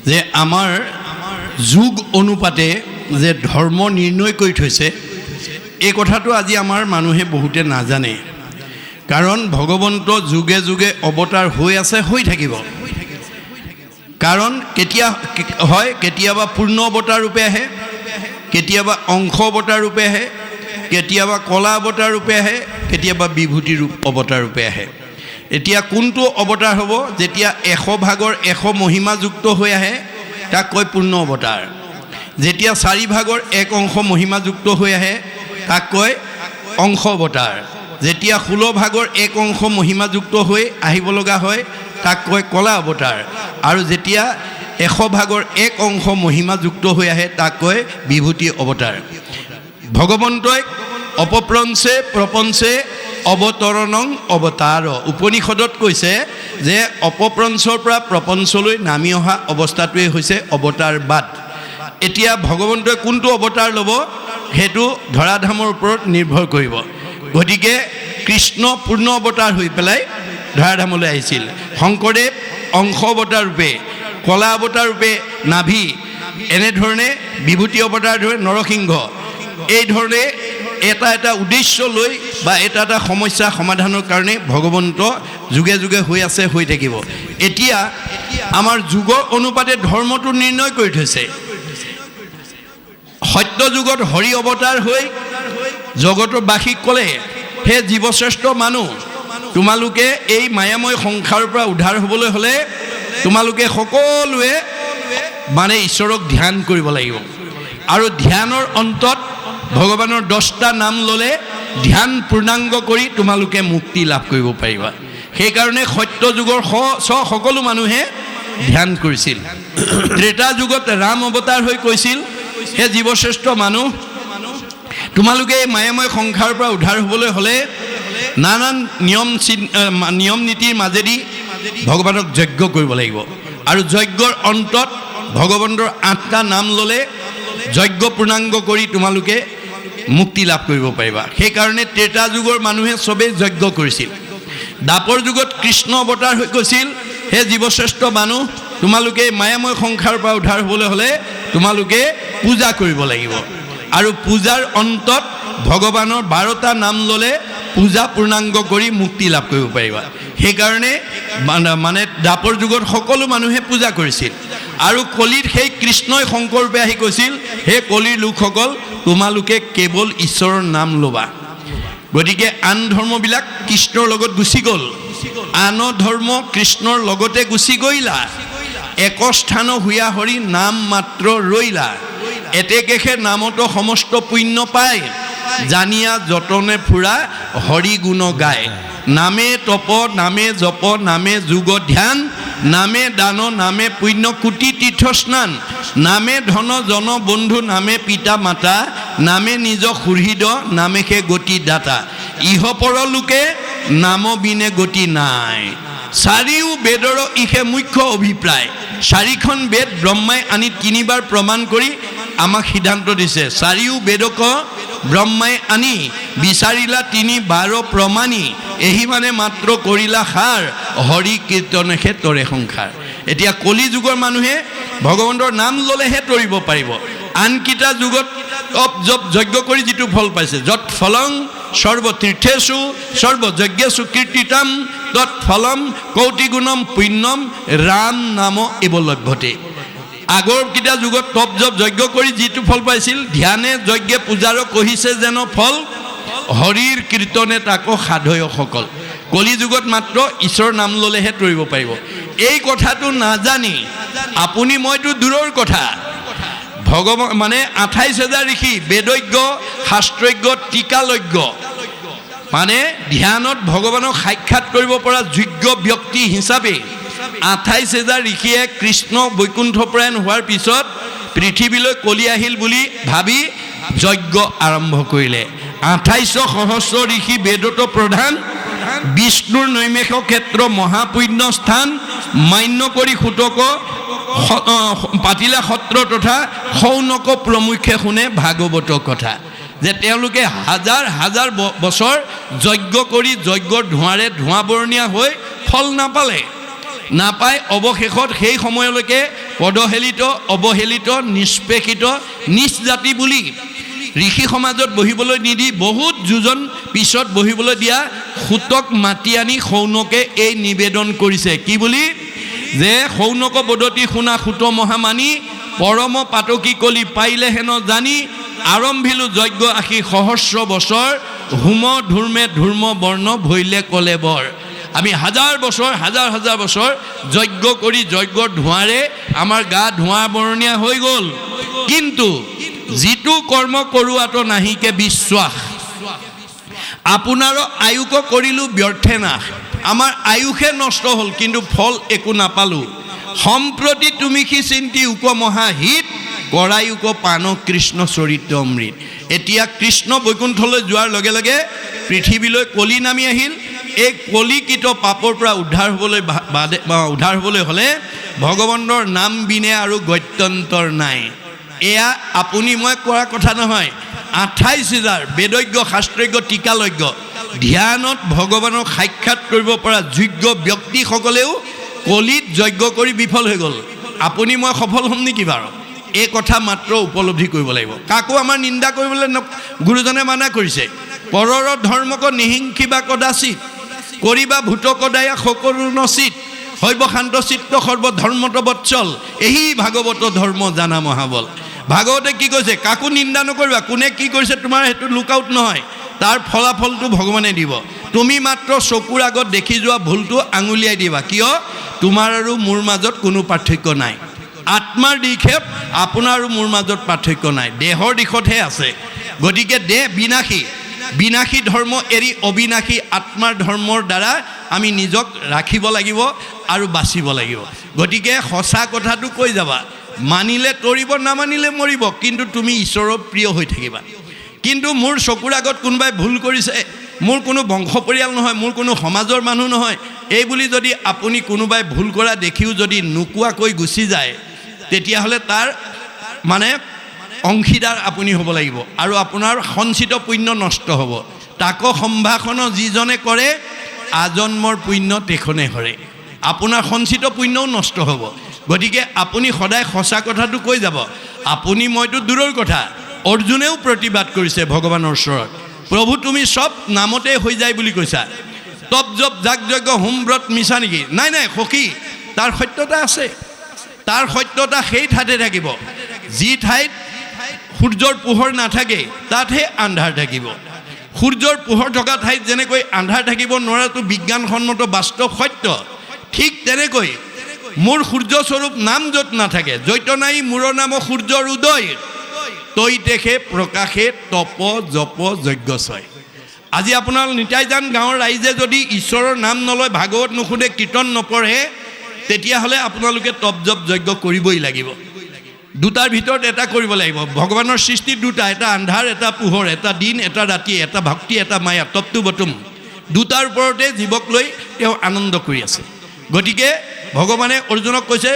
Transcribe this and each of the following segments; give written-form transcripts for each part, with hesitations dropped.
যে আমাৰ যুগ অনুপাতে যে ধৰ্ম নিৰ্ণয় কৰি থৈছে এই কথাটো আজি আমাৰ মানুহে বহুতে নাজানে কাৰণ ভগৱন্ত যুগে যুগে অৱতাৰ হৈ আছে হৈ থাকিব কাৰণ কেতিয়া হয় কেতিয়াবা পূৰ্ণ অৱতাৰ ৰূপে আহে কেতিয়াবা অংশ অৱতাৰ ৰূপে আহে কেতিয়াবা কলা অৱতাৰ ৰূপে আহে কেতিয়াবা বিভূতি ৰূপ অৱতাৰ ৰূপে আহে এতিয়া কোনটো অৱতাৰ হ'ব যেতিয়া 100 ভাগৰ 100 মহিমাযুক্ত হৈ আহে তাক কয় পূৰ্ণ অৱতাৰ যেতিয়া 4 ভাগৰ 1 অংশ মহিমাযুক্ত হৈ আহে তাক কয় অংশ অৱতাৰ যেতিয়া 16 ভাগৰ 1 অংশ মহিমাযুক্ত হৈ আহিব লগা হয় তাক কয় কলা অৱতাৰ আৰু যেতিয়া 100 ভাগৰ 1 অংশ মহিমাযুক্ত হৈ আহে তাক কয় বিভূতি অৱতাৰ ভগৱন্তই অপপ্ৰঞ্চে প্ৰপঞ্চে অৱতৰণং অৱতাৰ উপনিষদত কৈছে যে অপপ্ৰঞ্চৰ পৰা প্ৰপঞ্চলৈ নামি অহা অৱস্থাটোৱে হৈছে অৱতাৰবাদ এতিয়া ভগৱন্তই কোনটো অৱতাৰ ল'ব হেতু ধৰাধামৰ ওপৰত নিৰ্ভৰ কৰিব গতিকে কৃষ্ণ পূৰ্ণ অৱতাৰ হৈ পেলাই ধৰাধামলৈ আহিছিল শংকৰদেৱ অংশ অৱতাৰ ৰূপে কলা অৱতাৰ ৰূপে নাভি এনেধৰণে বিভূতি অৱতাৰ ধৰে নৰসিংহ এই ধৰণে এটা উদ্দেশ্য লৈ বা এটা সমস্যা সমাধানৰ কাৰণে ভগৱন্ত যুগে যুগে হৈ আছে হৈ থাকিব এতিয়া আমাৰ যুগৰ অনুপাতে ধৰ্মটো নিৰ্ণয় কৰি থৈছে সত্য যুগত হৰি অৱতাৰ হৈ জগতৰ বাসীক ক'লে হে জীৱশ্ৰেষ্ঠ মানুহ তোমালোকে এই মায়াময় সংসাৰৰ পৰা উদ্ধাৰ হ'বলৈ হ'লে তোমালোকে সকলোৱে মানে ঈশ্বৰক ধ্যান কৰিব লাগিব আৰু ধ্যানৰ অন্তত ভগৱানৰ 10টা নাম ল'লে ধ্যান পূৰ্ণাংগ কৰি তোমালোকে মুক্তি লাভ কৰিব পাৰিবা সেইকাৰণে সত্য যুগৰ সকলো মানুহে ধ্যান কৰিছিল ত্ৰেতা যুগত ৰাম অৱতাৰ হৈ কৈছিল হে জীৱশ্ৰেষ্ঠ মানুহ তোমালোকে এই মায়াময় সংসাৰৰ পৰা উদ্ধাৰ হ'বলৈ হ'লে নানান নিয়ম নীতিৰ মাজেদি ভগৱানক যজ্ঞ কৰিব লাগিব আৰু যজ্ঞৰ অন্তত ভগৱন্তৰ 8টা নাম ল'লে যজ্ঞ পূৰ্ণাংগ কৰি তোমালোকে মুক্তি লাভ কৰিব পাৰিবা সেইকাৰণে ত্ৰেতা যুগৰ মানুহে চবেই যজ্ঞ কৰিছিল দাপৰ যুগত কৃষ্ণ অৱতাৰ হৈ কৈছিল হে জীৱশ্ৰেষ্ঠ মানুহ তোমালোকে মায়াময় সংসাৰৰ পৰা উদ্ধাৰ হ'বলৈ হ'লে তোমালোকে পূজা কৰিব লাগিব আৰু পূজাৰ অন্তত ভগৱানৰ 12টা নাম ল'লে পূজা পূৰ্ণাংগ কৰি মুক্তি লাভ কৰিব পাৰিবা সেইকাৰণে মানে দাপৰ যুগত সকলো মানুহে পূজা কৰিছিল আৰু কলিত সেই কৃষ্ণই শংকৰ ৰূপে আহি কৈছিল হে কলিৰ লোকসকল তোমালোকে কেৱল ঈশ্বৰৰ নাম ল'বা গতিকে আন ধৰ্মবিলাক কৃষ্ণৰ লগত গুচি গ'ল আন ধৰ্ম কৃষ্ণৰ লগতে গুচি গৈলা এক স্থান হুয়া হৰি নাম মাত্ৰ ৰৈলা এতেকেহে নামতো সমস্ত পুণ্য পায় জানিয়া যতনে ফুৰা হৰি গুণ গায় নামে তপ নামে জপ নামে যোগ ধ্যান নামে দান নামে পুণ্য কোটি তীৰ্থ স্নান নামে ধন জন বন্ধু নামে পিতা মাতা নামে নিজ সুহৃদ নামে সে গতি দাতা ইহপৰ লোকে নাম বিনে গতি নাই চাৰিও বেদৰ ইহে মুখ্য অভিপ্ৰায় 4খন বেদ ব্ৰহ্মাই আনি 3বাৰ প্ৰমাণ কৰি আমাক সিদ্ধান্ত দিছে চাৰিও বেদক ব্ৰহ্মাই আনি বিচাৰিলা 3 প্ৰমাণী এহি মানে মাত্ৰ কৰিলা সাৰ হৰি কীৰ্তনেহে তৰে সংসাৰ এতিয়া কলি যুগৰ মানুহে ভগৱন্তৰ নাম ল'লেহে তৰিব পাৰিব আনকিটা যুগত তপ জপ যজ্ঞ কৰি যিটো ফল পাইছে যত ফলং সৰ্বতীৰ্থেষু সৰ্বযজ্ঞেষু কীৰ্তিতম তৎ ফলম কৌটি গুণম পুণ্যম ৰাম নাম এব লভ্যতে আগৰ কিটা যুগত তপ জপ যজ্ঞ কৰি যিটো ফল পাইছিল ধ্যানে যজ্ঞে পূজাৰ কহিছে যেন ফল হৰিৰ কীৰ্তনে তাকো সাধয় সকল কলি যুগত মাত্ৰ ঈশ্বৰ নাম ল'লেহে তৰিব পাৰিব এই কথাটো নাজানি আপুনি মইতো দূৰৰ কথা ভগৱান মানে 28,000 ঋষি বেদজ্ঞ শাস্ত্ৰজ্ঞ টিকালজ্ঞ মানে ধ্যানত ভগৱানক সাক্ষাৎ কৰিব পৰা যোগ্য ব্যক্তি হিচাপে 28,000 ঋষিয়ে কৃষ্ণ বৈকুণ্ঠপ্ৰায়ণ হোৱাৰ পিছত পৃথিৱীলৈ কলি আহিল বুলি ভাবি যজ্ঞ আৰম্ভ কৰিলে 28 সহস্ৰ ঋষি বেদত প্ৰধান বিষ্ণুৰ নৈমেষ ক্ষেত্ৰ মহাপুণ্য স্থান মান্য কৰি সুতক পাতিলা সত্ৰ তথা শৌনক প্ৰমুখ্যে শুনে ভাগৱত কথা যে তেওঁলোকে হাজাৰ হাজাৰ বছৰ যজ্ঞ কৰি যজ্ঞৰ ধোঁৱাৰে ধোঁৱা বৰণীয়া হৈ ফল নাপালে নাপায় অৱশেষত সেই সময়লৈকে পদহেলিত অৱহেলিত নিষ্পেষিত নিচ জাতি বুলি ঋষি সমাজত বহিবলৈ নিদি বহুত যোজন পিছত বহিবলৈ দিয়া সুতক মাতি আনি শৌনকে এই নিবেদন কৰিছে কি বুলি যে শৌনক বদতি শুনা সুত মহামানী পৰম পাতকী কলি পাইলে হেন জানি আৰম্ভিলো যজ্ঞ আশী সহস্ৰ বছৰ হোম ধূৰ্মে ধূৰ্ম বৰ্ণ ভৈলে কলে বৰ আমি হাজাৰ বছৰ হাজাৰ বছৰ যজ্ঞ কৰি যজ্ঞৰ ধোঁৱাৰে আমাৰ গা ধোঁৱা বৰণীয়া হৈ গ'ল কিন্তু যিটো কৰ্ম কৰোৱাটো নাহিকে বিশ্বাস আপোনাৰ আয়ুক কৰিলোঁ ব্যৰ্থে নাশ আমাৰ আয়ুষে নষ্ট হ'ল কিন্তু ফল একো নাপালোঁ সম্প্ৰতি তুমি কি চিন্তি উপমহাহিত কৰায়ুক পান কৃষ্ণ চৰিত্ৰ অমৃত এতিয়া কৃষ্ণ বৈকুণ্ঠলৈ যোৱাৰ লগে লগে পৃথিৱীলৈ কলি নামি আহিল এই কলিকিত পাপৰ পৰা উদ্ধাৰ হ'বলৈ হ'লে ভগৱানৰ নাম বিনে আৰু গত্যন্তৰ নাই এয়া আপুনি মই কোৱাৰ কথা নহয় ২৮,০০০ বেদজ্ঞ শাস্ত্ৰজ্ঞ টিকালজ্ঞ ধ্যানত ভগৱানক সাক্ষাৎ কৰিব পৰা যোগ্য ব্যক্তিসকলেও কলিত যজ্ঞ কৰি বিফল হৈ গ'ল আপুনি মই সফল হ'ম নেকি বাৰু এই কথা মাত্ৰ উপলব্ধি কৰিব লাগিব কাকো আমাৰ নিন্দা কৰিবলৈ গুৰুজনে মানা কৰিছে পৰৰ ধৰ্মক নিহিংসিবা কদাচিত কৰিবা ভূত কদায়া সকলো নচিত হৈব শান্ত চিত্ত সৰ্বধৰ্মত বৎসল এই ভাগৱত ধৰ্ম জানা মহাবল ভাগৱতে কি কৈছে কাকো নিন্দা নকৰিবা কোনে কি কৰিছে তোমাৰ সেইটো লুক আউট নহয় তাৰ ফলাফলটো ভগৱানে দিব তুমি মাত্ৰ চকুৰ আগত দেখি যোৱা ভুলটো আঙুলিয়াই দিবা কিয় তোমাৰ আৰু মোৰ মাজত কোনো পাৰ্থক্য নাই আত্মাৰ দিশত আপোনাৰ আৰু মোৰ মাজত পাৰ্থক্য নাই দেহৰ দিশতহে আছে গতিকে দেহ বিনাশী ধৰ্ম এৰি অবিনাশী আত্মাৰ ধৰ্মৰ দ্বাৰা আমি নিজক ৰাখিব লাগিব আৰু বাচিব লাগিব গতিকে সঁচা কথাটো কৈ যাবা মানিলে তৰিব নামানিলে মৰিব কিন্তু তুমি ঈশ্বৰৰ প্ৰিয় হৈ থাকিবা কিন্তু মোৰ চকুৰ আগত কোনোবাই ভুল কৰিছে মোৰ কোনো বংশ পৰিয়াল নহয় মোৰ কোনো সমাজৰ মানুহ নহয় এই বুলি যদি আপুনি কোনোবাই ভুল কৰা দেখিও যদি নোকোৱাকৈ গুচি যায় তেতিয়াহ'লে তাৰ মানে অংশীদাৰ আপুনি হ'ব লাগিব আৰু আপোনাৰ সঞ্চিত পুণ্য নষ্ট হ'ব তাক সম্ভাষণ যিজনে কৰে আজন্মৰ পুণ্য তেখনে হৰে আপোনাৰ সঞ্চিত পুণ্যও নষ্ট হ'ব গতিকে আপুনি সদায় সঁচা কথাটো কৈ যাব আপুনি মইতো দূৰৰ কথা অৰ্জুনেও প্ৰতিবাদ কৰিছে ভগৱানৰ ওচৰত প্ৰভু তুমি সব নামতে হৈ যায় বুলি কৈছা তপ জপ যাগ যজ্ঞ হোম ব্ৰত মিছা নেকি নাই সখী তাৰ সত্যতা আছে তাৰ সত্যতা সেই ঠাইতে থাকিব যি ঠাইত সূৰ্যৰ পোহৰ নাথাকে তাতহে আন্ধাৰ থাকিব সূৰ্যৰ পোহৰ থকা ঠাইত যেনেকৈ আন্ধাৰ থাকিব নোৱাৰাটো বিজ্ঞানসন্মত বাস্তৱ সত্য ঠিক তেনেকৈ মোৰ সূৰ্যস্বৰূপ নাম য'ত নাথাকে জৈত নাই মোৰ নাম সূৰ্যৰ উদয় তৈ দেখে প্ৰকাশে তপ জপ যজ্ঞ ছয় আজি আপোনাৰ নিতাইজান গাঁৱৰ ৰাইজে যদি ঈশ্বৰৰ নাম নলয় ভাগৱত নুশুনে কীৰ্তন নপঢ়ে তেতিয়াহ'লে আপোনালোকে তপ জপ যজ্ঞ কৰিবই লাগিব দুটাৰ ভিতৰত এটা কৰিব লাগিব ভগৱানৰ সৃষ্টি দুটা এটা আন্ধাৰ এটা পোহৰ এটা দিন এটা ৰাতি এটা ভক্তি এটা মায়া তপটো বটুম দুটাৰ ওপৰতে জীৱক লৈ তেওঁ আনন্দ কৰি আছে গতিকে ভগৱানে অৰ্জুনক কৈছে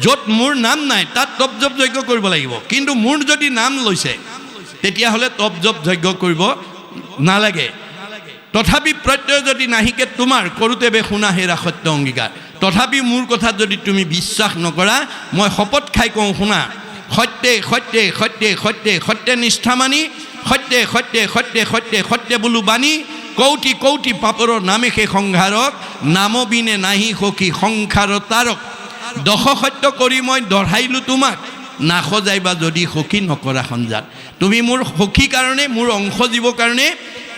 য'ত মোৰ নাম নাই তাত তপ জপ যজ্ঞ কৰিব লাগিব কিন্তু মোৰ যদি নাম লৈছে তেতিয়াহ'লে তপ জপ যজ্ঞ কৰিব নালাগে তথাপি প্ৰত্যয় যদি নাহিকে তোমাৰ কৰোঁতে বে শুনা হেৰা সত্য অংগীকাৰ তথাপি মোৰ কথাত যদি তুমি বিশ্বাস নকৰা মই শপত খাই কওঁ শুনা সত্যে সত্যে সত্যে সত্যে সত্যে নিষ্ঠা মানি সত্যে সত্যে সত্যে সত্যে সত্যে বোলো বাণী কৌটি কৌটি পাপৰ নামে সেই সংসাৰক নাম বিনে নাহি সখী সংসাৰ তাৰক দশ সত্য কৰি মই দঢ়াইলোঁ তোমাক নাসজাইবা যদি সখী নকৰা সঞ্জাত তুমি মোৰ সখী কাৰণে মোৰ অংশ জীৱৰ কাৰণে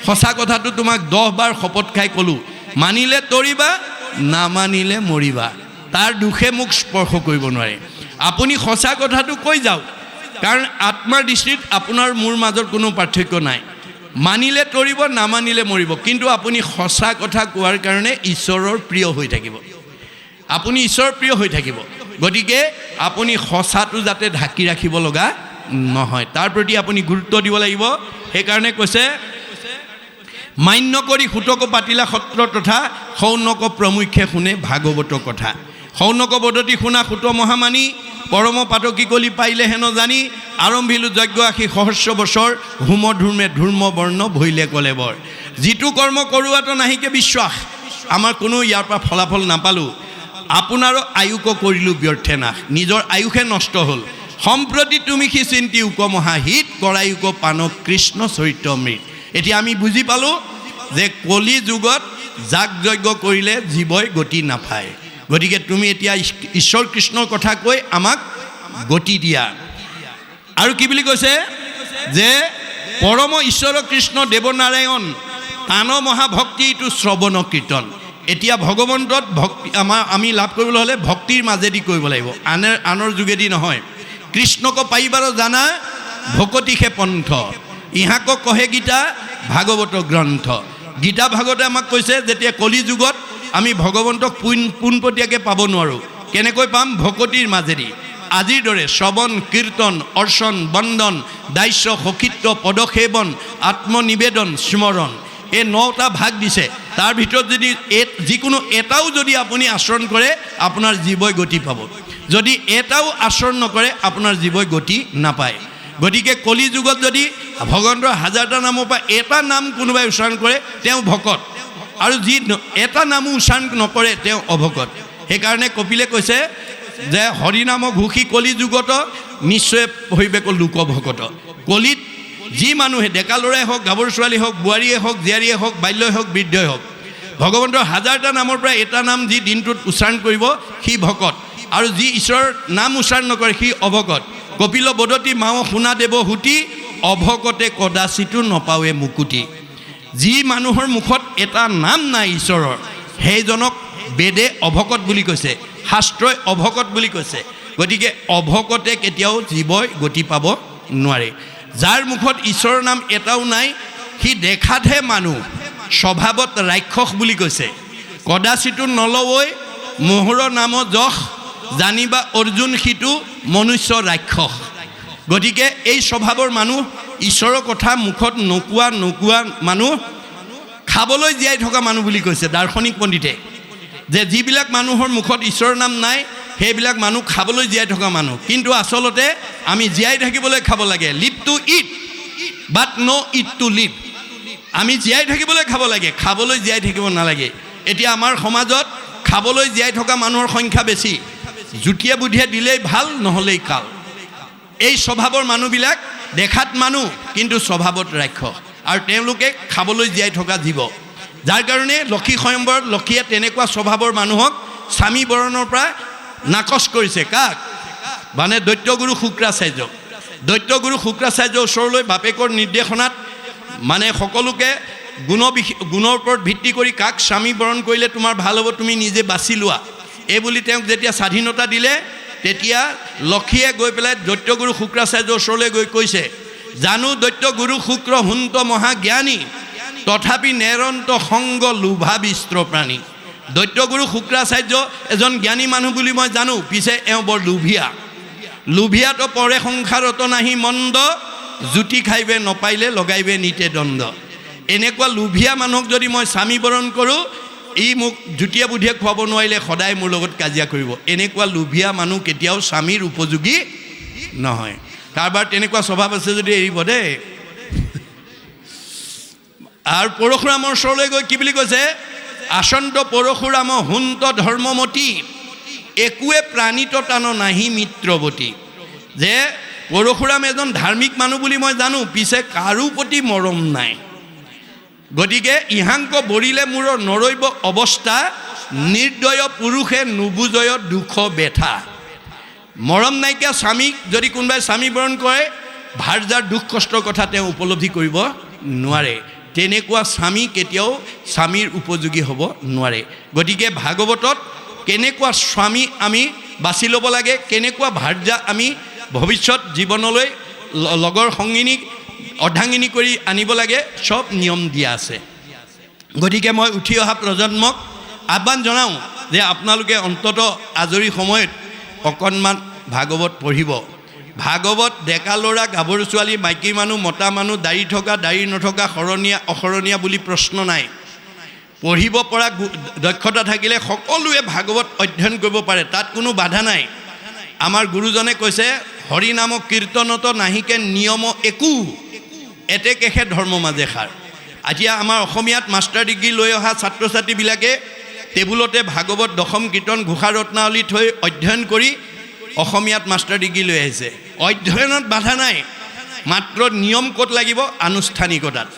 সঁচা কথাটো তোমাক 10 বাৰ শপত খাই ক'লোঁ মানিলে তৰিবা নামানিলে মৰিবা তাৰ দুখে মোক স্পৰ্শ কৰিব নোৱাৰে আপুনি সঁচা কথাটো কৈ যাওক কাৰণ আত্মাৰ দৃষ্টিত আপোনাৰ মোৰ মাজৰ কোনো পাৰ্থক্য নাই মানিলে তৰিব নামানিলে মৰিব কিন্তু আপুনি সঁচা কথা কোৱাৰ কাৰণে ঈশ্বৰৰ প্ৰিয় হৈ থাকিব আপুনি ঈশ্বৰৰ প্ৰিয় হৈ থাকিব গতিকে আপুনি সঁচাটো যাতে ঢাকি ৰাখিব লগা নহয় তাৰ প্ৰতি আপুনি গুৰুত্ব দিব লাগিব সেইকাৰণে কৈছে মান্য কৰি সুতক পাতিলা সত্ৰ তথা শৌনক প্ৰমুখ্যে শুনে ভাগৱত কথা শৌনক বদতি শুনা সুত মহামানী পৰম পাতকী কলি পাইলে হেন জানি আৰম্ভিলো যজ্ঞ আশী সহস্ৰ বছৰ হোম ধূৰ্মে ধূৰ্ম বৰ্ণ ভৈলে কলে বৰ যিটো কৰ্ম কৰোৱাটো নাহিকে বিশ্বাস আমাৰ কোনো ইয়াৰ পৰা ফলাফল নাপালোঁ আপোনাৰো আয়ুক কৰিলোঁ ব্যৰ্থে নাশ, নিজৰ আয়ুষে নষ্ট হ'ল। সম্প্ৰতি তুমি সি চিন্তি উকমহাহিত কৰায়ুক পানক কৃষ্ণ চৰিত্ৰ মৃত। এতিয়া আমি বুজি পালোঁ যে কলি যুগত যাগ যজ্ঞ কৰিলে জীৱই গতি নাপায়। গতিকে তুমি এতিয়া ঈশ্বৰ কৃষ্ণৰ কথা কৈ আমাক গতি দিয়া। আৰু কি বুলি কৈছে যে পৰম ঈশ্বৰ কৃষ্ণ দেৱনাৰায়ণ তান মহাভক্তি ইটো শ্ৰৱণ কীৰ্তন। এতিয়া ভগৱন্তত ভক্তি আমি লাভ কৰিবলৈ হ'লে ভক্তিৰ মাজেদি কৰিব লাগিব, আনৰ যোগেদি নহয়। কৃষ্ণক পাৰিবাৰ জানা ভকতিহে পন্থ, ইহাক কহে গীতা ভাগৱত গ্ৰন্থ। গীতা ভাগৱতে আমাক কৈছে যেতিয়া কলি যুগত আমি ভগৱন্তক পোনপটীয়াকৈ পাব নোৱাৰোঁ। কেনেকৈ পাম? ভকতিৰ মাজেদি। আজিৰ দৰে শ্ৰৱণ কীৰ্তন অৰ্চন বন্দন দাস্য সখিত্ব পদসেৱন আত্মনিবেদন স্মৰণ, এই 9টা ভাগ দিছে। তাৰ ভিতৰত যদি যিকোনো এটাও যদি আপুনি আচৰণ কৰে আপোনাৰ জীৱই গতি পাব, যদি এটাও আচৰণ নকৰে আপোনাৰ জীৱই গতি নাপায়। গতিকে কলি যুগত যদি ভগৱন্তৰ 1000টা নামৰ পৰা এটা নাম কোনোবাই উচ্চাৰণ কৰে তেওঁ ভকত, আৰু যি এটা নামো উচ্চাৰণ নকৰে তেওঁ অভকত। সেইকাৰণে কপিলে কৈছে যে হৰিনাম ঘোষি কলি যুগত নিশ্চয় হৈবেক লোকভকত। কলিত যি মানুহে ডেকা ল'ৰাই হওক গাভৰু ছোৱালী হওক বোৱাৰীয়ে হওক জীয়াৰীয়ে হওক বাল্যই হওক বৃদ্ধই হওক ভগৱন্তৰ 1000টা নামৰ পৰা এটা নাম যি দিনটোত উচ্চাৰণ কৰিব সি ভকত, আৰু যি ঈশ্বৰৰ নাম উচ্চাৰণ নকৰে সি অভকত। কপিল বদতি মাও শুনা দেৱ হুতি অভকতে কদাচিতো নপাৱে মুকুতি। যি মানুহৰ মুখত এটা নাম নাই ঈশ্বৰৰ সেইজনক বেদে অভকত বুলি কৈছে, শাস্ত্ৰই অভকত বুলি কৈছে। গতিকে অভকতে কেতিয়াও জীৱই গতি পাব নোৱাৰে। যাৰ মুখত ঈশ্বৰৰ নাম এটাও নাই সি দেখাতহে মানুহ, স্বভাৱত ৰাক্ষস বুলি কৈছে। কদাচিতো নলৱৈ মোহৰ নাম যশ জানিবা অৰ্জুন সিটো মনুষ্য ৰাক্ষস। গতিকে এই স্বভাৱৰ মানুহ, ঈশ্বৰৰ কথা মুখত নোকোৱা মানুহ, খাবলৈ জীয়াই থকা মানুহ বুলি কৈছে দাৰ্শনিক পণ্ডিতে, যে যিবিলাক মানুহৰ মুখত ঈশ্বৰৰ নাম নাই সেইবিলাক মানুহ খাবলৈ জীয়াই থকা মানুহ। কিন্তু আচলতে আমি জীয়াই থাকিবলৈ খাব লাগে। Live to eat but not' eat to live. আমি জীয়াই থাকিবলৈ খাব লাগে, খাবলৈ জীয়াই থাকিব নালাগে। এতিয়া আমাৰ সমাজত খাবলৈ জীয়াই থকা মানুহৰ সংখ্যা বেছি, জুতিয়ে বুদ্ধিয়ে দিলেই ভাল নহ'লেই কাল। এই স্বভাৱৰ মানুহবিলাক দেখাত মানুহ কিন্তু স্বভাৱত ৰাক্ষস, আৰু তেওঁলোকে খাবলৈ জীয়াই থকা জীৱ। যাৰ কাৰণে লক্ষী স্বয়ম্বৰত লক্ষীয়ে তেনেকুৱা স্বভাৱৰ মানুহক স্বামী বৰণৰ পৰা নাকচ কৰিছে। কাক? মানে দৈত্যগুৰু শুক্ৰাচাৰ্যক। দৈত্যগুৰু শুক্ৰাচাৰ্যৰ ওচৰলৈ বাপেকৰ নিৰ্দেশনাত মানে সকলোকে গুণৰ ওপৰত ভিত্তি কৰি কাক স্বামী বৰণ কৰিলে তোমাৰ ভাল হ'ব তুমি নিজে বাছি লোৱা, এই বুলি তেওঁক যেতিয়া স্বাধীনতা দিলে তেতিয়া লক্ষীয়ে গৈ পেলাই দৈত্যগুৰু শুক্ৰাচাৰ্যৰ ওচৰলৈ গৈ কৈছে, জানো দৈত্যগুৰু শুক্ৰ হুন্ত মহাজ্ঞানী তথাপি নেৰন্ত সংগ লোভাবিস্ত্ৰ প্ৰাণী। দৈত্যগুৰু শুক্ৰাচাৰ্য এজন জ্ঞানী মানুহ বুলি মই জানো, পিছে এওঁ বৰ লোভিয়াতো পৰে সংসাৰত নাহি মন্দ জুতি খাইবে নপাইলে লগাইবে নিতে দণ্ড। এনেকুৱা লোভিয়া মানুহক যদি মই স্বামী বৰণ কৰোঁ ই মোক জুতিয়ে বুদ্ধিয়ে খুৱাব নোৱাৰিলে সদায় মোৰ লগত কাজিয়া কৰিব। এনেকুৱা লোভিয়া মানুহ কেতিয়াও স্বামীৰ উপযোগী নহয়। কাৰোবাৰ তেনেকুৱা স্বভাৱ আছে যদি এৰিব দেই। আৰু পৰশুৰামৰ ওচৰলৈ গৈ কি বুলি কৈছে? আচন্ত পৰশুৰাম হুন্ত ধৰ্মমতী একোৱে প্ৰাণিত টান নাহি মিত্ৰৱতী। যে পৰশুৰাম এজন ধাৰ্মিক মানুহ বুলি মই জানো, পিছে কাৰো প্ৰতি মৰম নাই। গতিকে ইহাংক বৰিলে মোৰ নৰৈব অৱস্থা নিৰ্দয় পুৰুষে নুবুজয় দুখ বেথা। মৰম নাইকিয়া স্বামীক যদি কোনোবাই স্বামী বৰণ কৰে ভাৰ্যাৰ দুখ কষ্টৰ কথা তেওঁ উপলব্ধি কৰিব নোৱাৰে। তেনেকুৱা স্বামী কেতিয়াও স্বামীৰ উপযোগী হ'ব নোৱাৰে। গতিকে ভাগৱতত কেনেকুৱা স্বামী আমি বাছি ল'ব লাগে, কেনেকুৱা ভাৰ্যা আমি ভৱিষ্যত জীৱনলৈ লগৰ সংগিনী অৰ্ধাংগিনী কৰি আনিব লাগে সব নিয়ম দিয়া আছে। গতিকে মই উঠি অহা প্ৰজন্মক আহ্বান জনাওঁ যে আপোনালোকে অন্তত আজৰি সময়ত অকণমান ভাগৱত পঢ়িব। ভাগৱত ডেকা ল'ৰা গাভৰু ছোৱালী মাইকী মানুহ মতা মানুহ দাড়ি থকা দাড়ি নথকা শৰণীয়া অশৰণীয়া বুলি প্ৰশ্ন নাই। পঢ়িব পৰা দক্ষতা থাকিলে সকলোৱে ভাগৱত অধ্যয়ন কৰিব পাৰে, তাত কোনো বাধা নাই। আমাৰ গুৰুজনে কৈছে হৰি নাম কীৰ্তনত নাহিকে নিয়ম একো এতেকেহে ধৰ্ম মাজে সাৰ। এতিয়া আমাৰ অসমীয়াত মাষ্টাৰ ডিগ্ৰী লৈ অহা ছাত্ৰ ছাত্ৰীবিলাকে টেবুলতে ভাগৱত দশম কীৰ্তন ঘোষা ৰত্নাৱলী থৈ অধ্যয়ন কৰি অসমীয়াত মাষ্টাৰ ডিগ্ৰী লৈ আহিছে। অধ্যয়নত বাধা নাই, মাত্ৰ নিয়ম ক'ত লাগিব? আনুষ্ঠানিকতাত।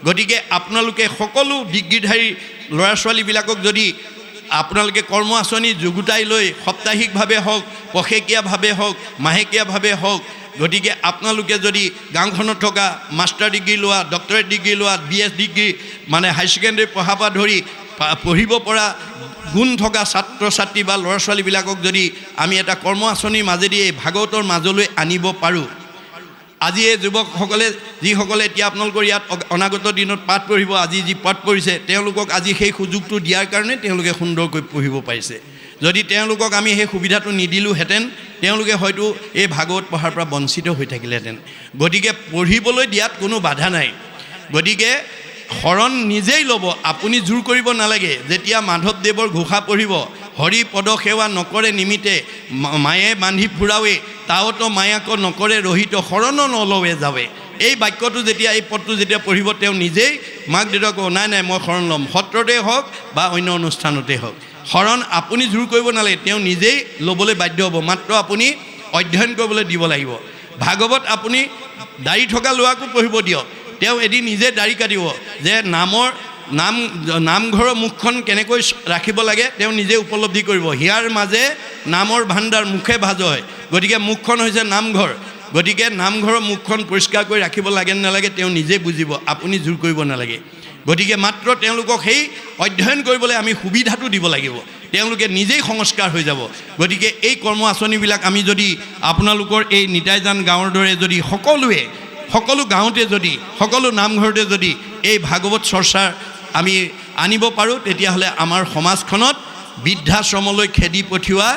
গতিকে আপোনালোকে সকলো ডিগ্ৰীধাৰী ল'ৰা ছোৱালীবিলাকক যদি আপোনালোকে কৰ্ম আঁচনি যুগুতাই লৈ সাপ্তাহিকভাৱে হওক, পষেকীয়াভাৱে হওক, মাহেকীয়াভাৱে হওক, গতিকে আপোনালোকে যদি গাঁওখনত থকা মাষ্টাৰ ডিগ্ৰী লোৱা, ডক্টৰেট ডিগ্ৰী লোৱা, BS ডিগ্ৰী মানে হায়াৰ ছেকেণ্ডেৰী পঢ়াৰ পৰা ধৰি পঢ়িব পৰা গুণ থকা ছাত্ৰ ছাত্ৰী বা ল'ৰা ছোৱালীবিলাকক যদি আমি এটা কৰ্ম আঁচনিৰ মাজেদি এই ভাগৱতৰ মাজলৈ আনিব পাৰোঁ, আজি এই যুৱকসকলে যিসকলে এতিয়া আপোনালোকৰ ইয়াত অনাগত দিনত পাঠ পঢ়িব, আজি যি পাঠ পঢ়িছে তেওঁলোকক আজি সেই সুযোগটো দিয়াৰ কাৰণে তেওঁলোকে সুন্দৰকৈ পঢ়িব পাৰিছে। যদি তেওঁলোকক আমি সেই সুবিধাটো নিদিলোঁহেঁতেন তেওঁলোকে হয়তো এই ভাগৱত পঢ়াৰ পৰা বঞ্চিত হৈ থাকিলেহেঁতেন। গতিকে পঢ়িবলৈ দিয়াত কোনো বাধা নাই। গতিকে শৰণ নিজেই ল'ব, আপুনি জোৰ কৰিব নালাগে। যেতিয়া মাধৱদেৱৰ ঘোষা পঢ়িব, হৰি পদ সেৱা নকৰে নিমিতে, মায়ে বান্ধি ফুৰাৱে তাওতো মায়াক নকৰে ৰহিত, শৰণ নলৱে যাৱে, এই বাক্যটো যেতিয়া এই পদটো যেতিয়া পঢ়িব তেওঁ নিজেই মাক দেউতাক নাই নাই মই শৰণ ল'ম, সত্ৰতে হওক বা অন্য অনুষ্ঠানতে হওক। শৰণ আপুনি জোৰ কৰিব নালাগে, তেওঁ নিজেই ল'বলৈ বাধ্য হ'ব, মাত্ৰ আপুনি অধ্যয়ন কৰিবলৈ দিব লাগিব। ভাগৱত আপুনি দাড়ি থকা ল'ৰাকো পঢ়িব দিয়ক, তেওঁ এদিন নিজে দাড়ি কাটিব, যে নামঘৰৰ মুখখন কেনেকৈ ৰাখিব লাগে তেওঁ নিজে উপলব্ধি কৰিব। হিয়াৰ মাজে নামৰ ভাণ্ডাৰ মুখে ভাজ হয়, গতিকে মুখখন হৈছে নামঘৰ। গতিকে নামঘৰৰ মুখখন পৰিষ্কাৰ কৰি ৰাখিব লাগে নালাগে তেওঁ নিজে বুজিব, আপুনি জোৰ কৰিব নালাগে। গতিকে মাত্ৰ তেওঁলোকক সেই অধ্যয়ন কৰিবলৈ আমি সুবিধাটো দিব লাগিব, তেওঁলোকে নিজেই সংস্কাৰ হৈ যাব। গতিকে এই কৰ্ম আঁচনিবিলাক আমি যদি আপোনালোকৰ এই নিতাইজান গাঁৱৰ দৰে যদি সকলো গাঁৱতে যদি সকলো নামঘৰতে যদি এই ভাগৱত চৰ্চাৰ আমি আনিব পাৰোঁ, তেতিয়াহ'লে আমাৰ সমাজখনত বৃদ্ধাশ্ৰমলৈ খেদি পঠিওৱা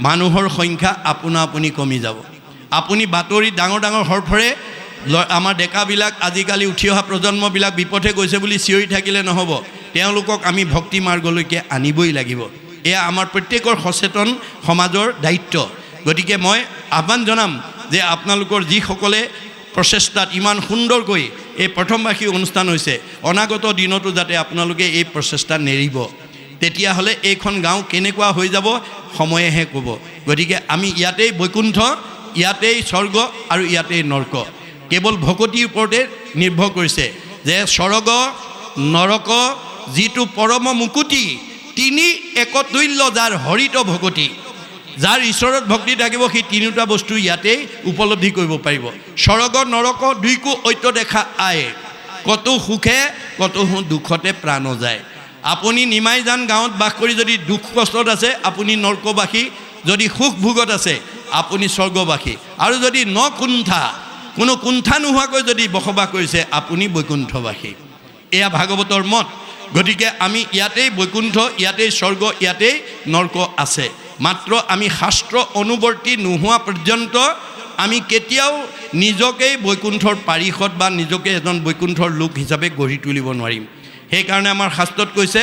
মানুহৰ সংখ্যা আপোনা আপুনি কমি যাব। আপুনি বাতৰি ডাঙৰ ডাঙৰ হৰফৰে আমাৰ ডেকাবিলাক আজিকালি উঠি অহা প্ৰজন্মবিলাক বিপথে গৈছে বুলি চিঞৰি থাকিলে নহ'ব, তেওঁলোকক আমি ভক্তি মাৰ্গলৈকে আনিবই লাগিব। এয়া আমাৰ প্ৰত্যেকৰ সচেতন সমাজৰ দায়িত্ব। গতিকে মই আহ্বান জনাম যে আপোনালোকৰ যিসকলে প্ৰচেষ্টাত ইমান সুন্দৰকৈ এই প্ৰথমবাৰ্ষিকী অনুষ্ঠান হৈছে, অনাগত দিনতো যাতে আপোনালোকে এই প্ৰচেষ্টা নেৰিব, তেতিয়াহ'লে এইখন গাঁও কেনেকুৱা হৈ যাব সময়েহে ক'ব। গতিকে আমি ইয়াতেই বৈকুণ্ঠ, ইয়াতেই স্বৰ্গ আৰু ইয়াতেই নৰক, কেৱল ভকতিৰ ওপৰতে নিৰ্ভৰ কৰিছে যে স্বৰ্গ নৰক যিটো পৰম মুকুতি, তিনি একতুল্য যাৰ হৰিত ভকতি, যাৰ ঈশ্বৰৰ ভক্তি থাকিব সেই তিনিওটা বস্তু ইয়াতেই উপলব্ধি কৰিব পাৰিব। স্বৰ্গ নৰক দুইকো ঐক্য দেখা আয়ে, কতো সুখে কতো দুখতে প্ৰাণ যায়। আপুনি নিমাইজান গাঁৱত বাস কৰি যদি দুখ কষ্টত আছে আপুনি নৰকবাসী, যদি সুখ ভোগত আছে আপুনি স্বৰ্গবাসী, আৰু যদি কোনো কুণ্ঠা নোহোৱাকৈ যদি বসবাস কৰিছে আপুনি বৈকুণ্ঠবাসী। এয়া ভাগৱতৰ মত। গতিকে আমি ইয়াতেই বৈকুণ্ঠ, ইয়াতেই স্বৰ্গ, ইয়াতেই নৰক আছে। মাত্ৰ আমি শাস্ত্ৰ অনুবৰ্তী নোহোৱা পৰ্যন্ত আমি কেতিয়াও নিজকেই বৈকুণ্ঠৰ পাৰিষদ বা নিজকে এজন বৈকুণ্ঠৰ লোক হিচাপে গঢ়ি তুলিব নোৱাৰিম। সেইকাৰণে আমাৰ শাস্ত্ৰত কৈছে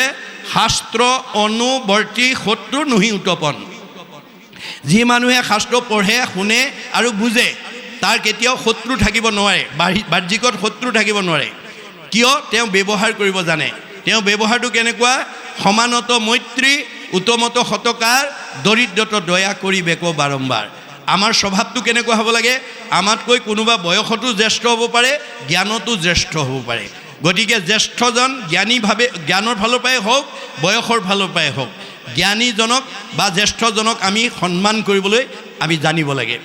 শাস্ত্ৰ অনুবৰ্তী শত্ৰু নহি উত্তপন। যি মানুহে শাস্ত্ৰ পঢ়ে, শুনে আৰু বুজে তাৰ কেতিয়াও শত্ৰু থাকিব নোৱাৰে, বাহ্যিকত শত্ৰু থাকিব নোৱাৰে। কিয়? তেওঁ ব্যৱহাৰ কৰিব জানে। তেওঁ ব্যৱহাৰটো কেনেকুৱা? সমানত মৈত্ৰী, উত্তমত সতকাৰ, দৰিদ্ৰত দয়া কৰি বেক বাৰম্বাৰ। আমাৰ স্বভাৱটো কেনেকুৱা হ'ব লাগে? আমাতকৈ কোনোবা বয়সতো জ্যেষ্ঠ হ'ব পাৰে, জ্ঞানতো জ্যেষ্ঠ হ'ব পাৰে। গতিকে জ্যেষ্ঠজন জ্ঞানৰ ফালৰ পৰাই হওক, বয়সৰ ফালৰ পৰাই হওক, জ্ঞানীজনক বা জ্যেষ্ঠজনক আমি সন্মান কৰিবলৈ আমি জানিব লাগে,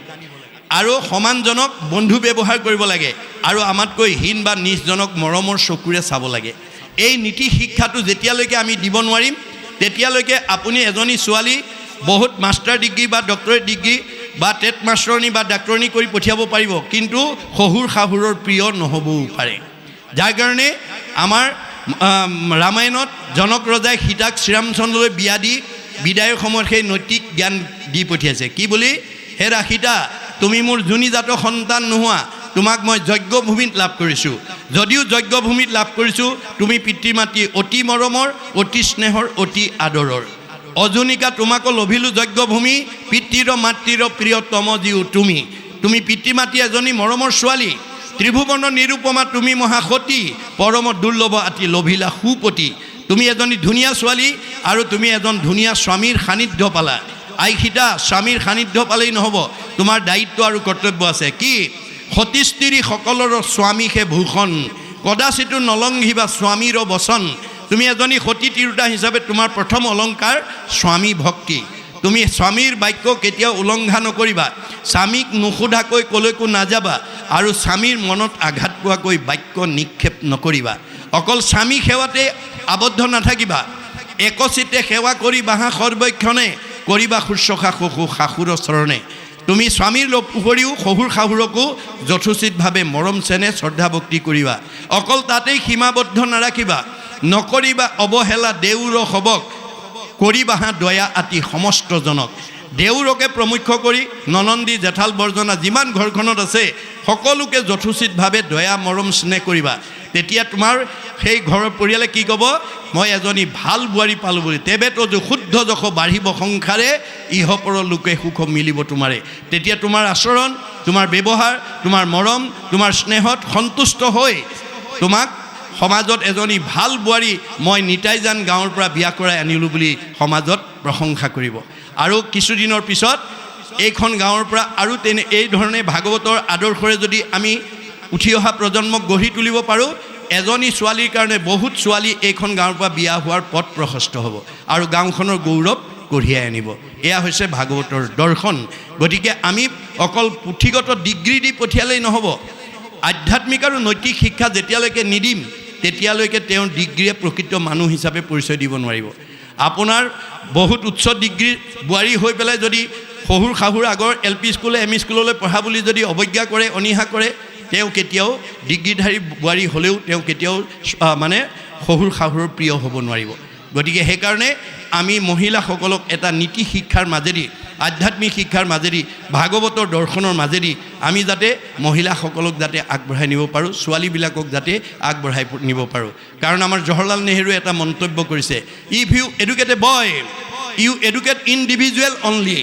আৰু সমানজনক বন্ধু ব্যৱহাৰ কৰিব লাগে, আৰু আমাতকৈ হীন বা নিচজনক মৰমৰ চকুৰে চাব লাগে। এই নীতি শিক্ষাটো যেতিয়ালৈকে আমি দিব নোৱাৰিম তেতিয়ালৈকে আপুনি এজনী ছোৱালী বহুত মাষ্টাৰ ডিগ্ৰী বা ডক্টৰেট ডিগ্ৰী বা টেট মাষ্টৰণী বা ডাক্তৰণী কৰি পঠিয়াব পাৰিব, কিন্তু শহুৰ শাহুৰৰ প্ৰিয় নহ'বও পাৰে। যাৰ কাৰণে আমাৰ ৰামায়ণত জনক ৰজাই সীতাক শ্ৰীৰামচন্দ্ৰলৈ বিয়া দি বিদায়ৰ সময়ত সেই নৈতিক জ্ঞান দি পঠিয়াইছে। কি বুলি? হেৰা সীতা, তুমি মোৰ যোনিজাত সন্তান নোহোৱা, তোমাক মই যজ্ঞভূমিত লাভ কৰিছোঁ। যদিও যজ্ঞভূমিত লাভ কৰিছোঁ, তুমি পিতৃ মাতৃ অতি মৰমৰ, অতি স্নেহৰ, অতি আদৰৰ। অজনিকা তোমাকো লভিলোঁ যজ্ঞভূমি, পিতৃৰ মাতৃৰ প্ৰিয়তম যিও তুমি পিতৃ মাতৃ এজনী মৰমৰ ছোৱালী, ত্ৰিভুৱন নিৰূপমা তুমি মহাসতী, পৰম দুৰ্লভ আতি লভিলা সুপতি, তুমি এজনী ধুনীয়া ছোৱালী আৰু তুমি এজন ধুনীয়া স্বামীৰ সান্নিধ্য পালা। আইসিতা স্বামীৰ সান্নিধ্য পালেই নহ'ব, তোমাৰ দায়িত্ব আৰু কৰ্তব্য আছে। কি? সতী স্ত্ৰী সকলৰ স্বামী সে ভূষণ, কদাচিতো নলংঘিবা স্বামীৰ বচন। তুমি এজনী সতী তিৰোতা হিচাপে তোমাৰ প্ৰথম অলংকাৰ স্বামী ভক্তি। তুমি স্বামীৰ বাক্য কেতিয়াও উলংঘা নকৰিবা, স্বামীক নুসুধাকৈ ক'লৈকো নাযাবা আৰু স্বামীৰ মনত আঘাত পোৱাকৈ বাক্য নিক্ষেপ নকৰিবা। অকল স্বামী সেৱাতে আবদ্ধ নাথাকিবা, একচিতে সেৱা কৰি বাহা সৰ্বক্ষণে কৰিবা শুশ্ৰূষা শাশুৰৰ চৰণে। তুমি স্বামীৰ উপৰিও শহুৰ শাহুৰকো যথোচিতভাৱে মৰম চেনেহ শ্ৰদ্ধা ভক্তি কৰিবা। অকল তাতেই সীমাবদ্ধ নাৰাখিবা, নকৰিবা অৱহেলা দেউৰ সবক, কৰিবাহা দয়া আতি সমস্তজনক। দেউৰকে প্ৰমুখ্য কৰি ননন্দী জেঠাল বৰ্জনা যিমান ঘৰখনত আছে সকলোকে যথোচিতভাৱে দয়া মৰম স্নেহ কৰিবা। তেতিয়া তোমাৰ সেই ঘৰৰ পৰিয়ালে কি ক'ব? মই এজনী ভাল বোৱাৰী পালোঁ বুলি। তেৱেতো শুদ্ধ যশ বাঢ়িব সংসাৰে, ইহপৰ লোকে সুখ মিলিব তোমাৰে। তেতিয়া তোমাৰ আচৰণ, তোমাৰ ব্যৱহাৰ, তোমাৰ মৰম, তোমাৰ স্নেহত সন্তুষ্ট হৈ তোমাক সমাজত এজনী ভাল বোৱাৰী মই নিতাইজান গাঁৱৰ পৰা বিয়া কৰাই আনিলোঁ বুলি সমাজত প্ৰশংসা কৰিব। আৰু কিছুদিনৰ পিছত এইখন গাঁৱৰ পৰা আৰু এই ধৰণে ভাগৱতৰ আদৰ্শৰে যদি আমি উঠি অহা প্ৰজন্মক গঢ়ি তুলিব পাৰোঁ, এজনী ছোৱালীৰ কাৰণে বহুত ছোৱালী এইখন গাঁৱৰ পৰা বিয়া হোৱাৰ পথ প্ৰশস্ত হ'ব আৰু গাঁওখনৰ গৌৰৱ কঢ়িয়াই আনিব। এয়া হৈছে ভাগৱতৰ দৰ্শন। গতিকে আমি অকল পুথিগত ডিগ্ৰী দি পঠিয়ালেই নহ'ব, আধ্যাত্মিক আৰু নৈতিক শিক্ষা যেতিয়ালৈকে নিদিম তেতিয়ালৈকে তেওঁৰ ডিগ্ৰীয়ে প্ৰকৃত মানুহ হিচাপে পৰিচয় দিব নোৱাৰিব। আপোনাৰ বহুত উচ্চ ডিগ্ৰীৰ বোৱাৰী হৈ পেলাই যদি শহুৰ শাহুৰ আগৰ LP স্কুল ME স্কুললৈ পঢ়া বুলি যদি অৱজ্ঞা কৰে, অনীহা কৰে, তেওঁ কেতিয়াও ডিগ্ৰীধাৰী বোৱাৰী হ'লেও তেওঁ কেতিয়াও মানে শহুৰ শাহুৰৰ প্ৰিয় হ'ব নোৱাৰিব। গতিকে সেইকাৰণে আমি মহিলাসকলক এটা নীতি শিক্ষাৰ মাজেদি, আধ্যাত্মিক শিক্ষাৰ মাজেদি, ভাগৱতৰ দৰ্শনৰ মাজেদি আমি যাতে মহিলাসকলক যাতে আগবঢ়াই নিব পাৰোঁ, ছোৱালীবিলাকক যাতে আগবঢ়াই নিব পাৰোঁ। কাৰণ আমাৰ জৱাহৰলাল নেহৰুৱে এটা মন্তব্য কৰিছে, if you educate a boy you educate individual only,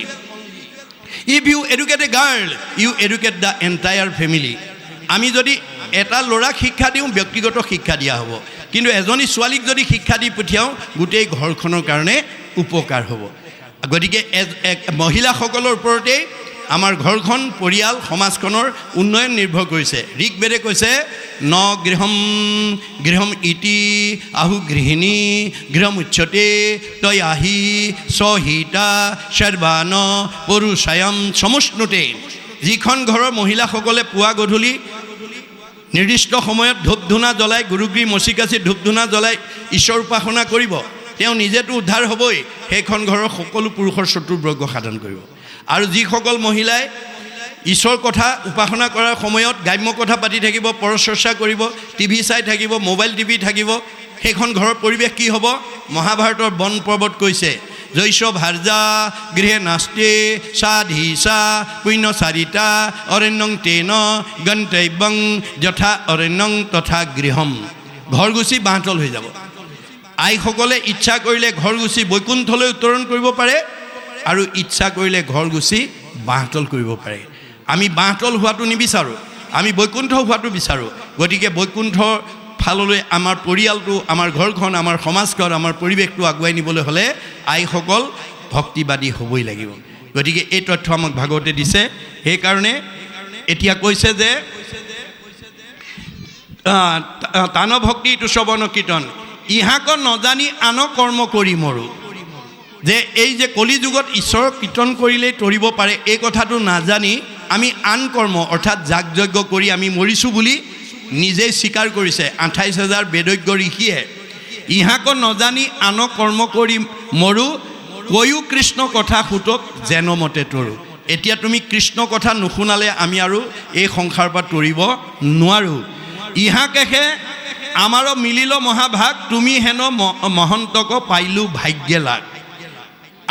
if you educate a girl you educate the entire family. আমি যদি এটা ল'ৰাক শিক্ষা দিওঁ ব্যক্তিগত শিক্ষা দিয়া হ'ব, কিন্তু এজনী ছোৱালীক যদি শিক্ষা দি পঠিয়াওঁ গোটেই ঘৰখনৰ কাৰণে উপকাৰ হ'ব। গতিকে মহিলাসকলৰ ওপৰতেই আমাৰ ঘৰখন, পৰিয়াল, সমাজখনৰ উন্নয়ন নিৰ্ভৰ কৰিছে। ঋকবেদে কৈছে ন গৃহম ইতি আহু গৃহিণী গৃহম উচ্যতে তৈ আহি সহিতা সৰ্বান পুৰুষায়ম সমুষ্ণুতে। যিখন ঘৰৰ মহিলাসকলে পুৱা গধূলি নিৰ্দিষ্ট সময়ত ধূপ ধূনা জ্বলাই, গুৰুগৃহ মচি কাচি ধূপ ধূনা জ্বলাই ঈশ্বৰ উপাসনা কৰিব, তেওঁ নিজেতো উদ্ধাৰ হ'বই, সেইখন ঘৰৰ সকলো পুৰুষৰ চতুৰ্বৰ্গ সাধন কৰিব। আৰু যিসকল মহিলাই ঈশ্বৰ কথা উপাসনা কৰাৰ সময়ত গ্ৰাম্য কথা পাতি থাকিব, পৰচৰ্চা কৰিব, টিভি চাই থাকিব, মোবাইল টিভি থাকিব, সেইখন ঘৰৰ পৰিৱেশ কি হ'ব? মহাভাৰতৰ বন পৰ্বত কৈছে, জৈশ ভাৰ্যা গৃহে নাস্তে সাধীসা পুণ্য চাৰিতা অৰণ্যং তেন গন্তব্যং যথা অৰণ্যং তথা গৃহম। ঘৰ গুচি বাঁহতল হৈ যাব। আইসকলে ইচ্ছা কৰিলে ঘৰ গুচি বৈকুণ্ঠলৈ উত্তৰণ কৰিব পাৰে আৰু ইচ্ছা কৰিলে ঘৰ গুচি বাঁহতল কৰিব পাৰে। আমি বাঁহতল হোৱাটো নিবিচাৰোঁ, আমি বৈকুণ্ঠ হোৱাটো বিচাৰোঁ। গতিকে বৈকুণ্ঠৰ ফাললৈ আমাৰ পৰিয়ালটো, আমাৰ ঘৰখন, আমাৰ সমাজখন, আমাৰ পৰিৱেশটো আগুৱাই নিবলৈ হ'লে আইসকল ভক্তিবাদী হ'বই লাগিব। গতিকে এই তথ্য আমাক ভাগৱতে দিছে। সেইকাৰণে এতিয়া কৈছে যে তান ভক্তি তুচ্ছবৰ্ণ কীৰ্তন, ইহাক নজানি আন কৰ্ম কৰি মৰোঁ। যে এই যে কলি যুগত ঈশ্বৰক কীৰ্তন কৰিলেই তৰিব পাৰে, এই কথাটো নাজানি আমি আন কৰ্ম অৰ্থাৎ যাগ যজ্ঞ কৰি আমি মৰিছোঁ বুলি নিজেই স্বীকাৰ কৰিছে 28,000 বেদজ্ঞ ঋষিয়ে। ইহাক নজানি আন কৰ্ম কৰি মৰোঁ, কৈও কৃষ্ণ কথা সুতক যেনমতে তৰোঁ। এতিয়া তুমি কৃষ্ণ কথা নুশুনালে আমি আৰু এই সংসাৰৰ পৰা তৰিব নোৱাৰোঁ। ইহাকেহে আমাৰো মিলিল মহাভাগ, তুমি হেন মহন্তক পাইলোঁ ভাগ্যে লাগ।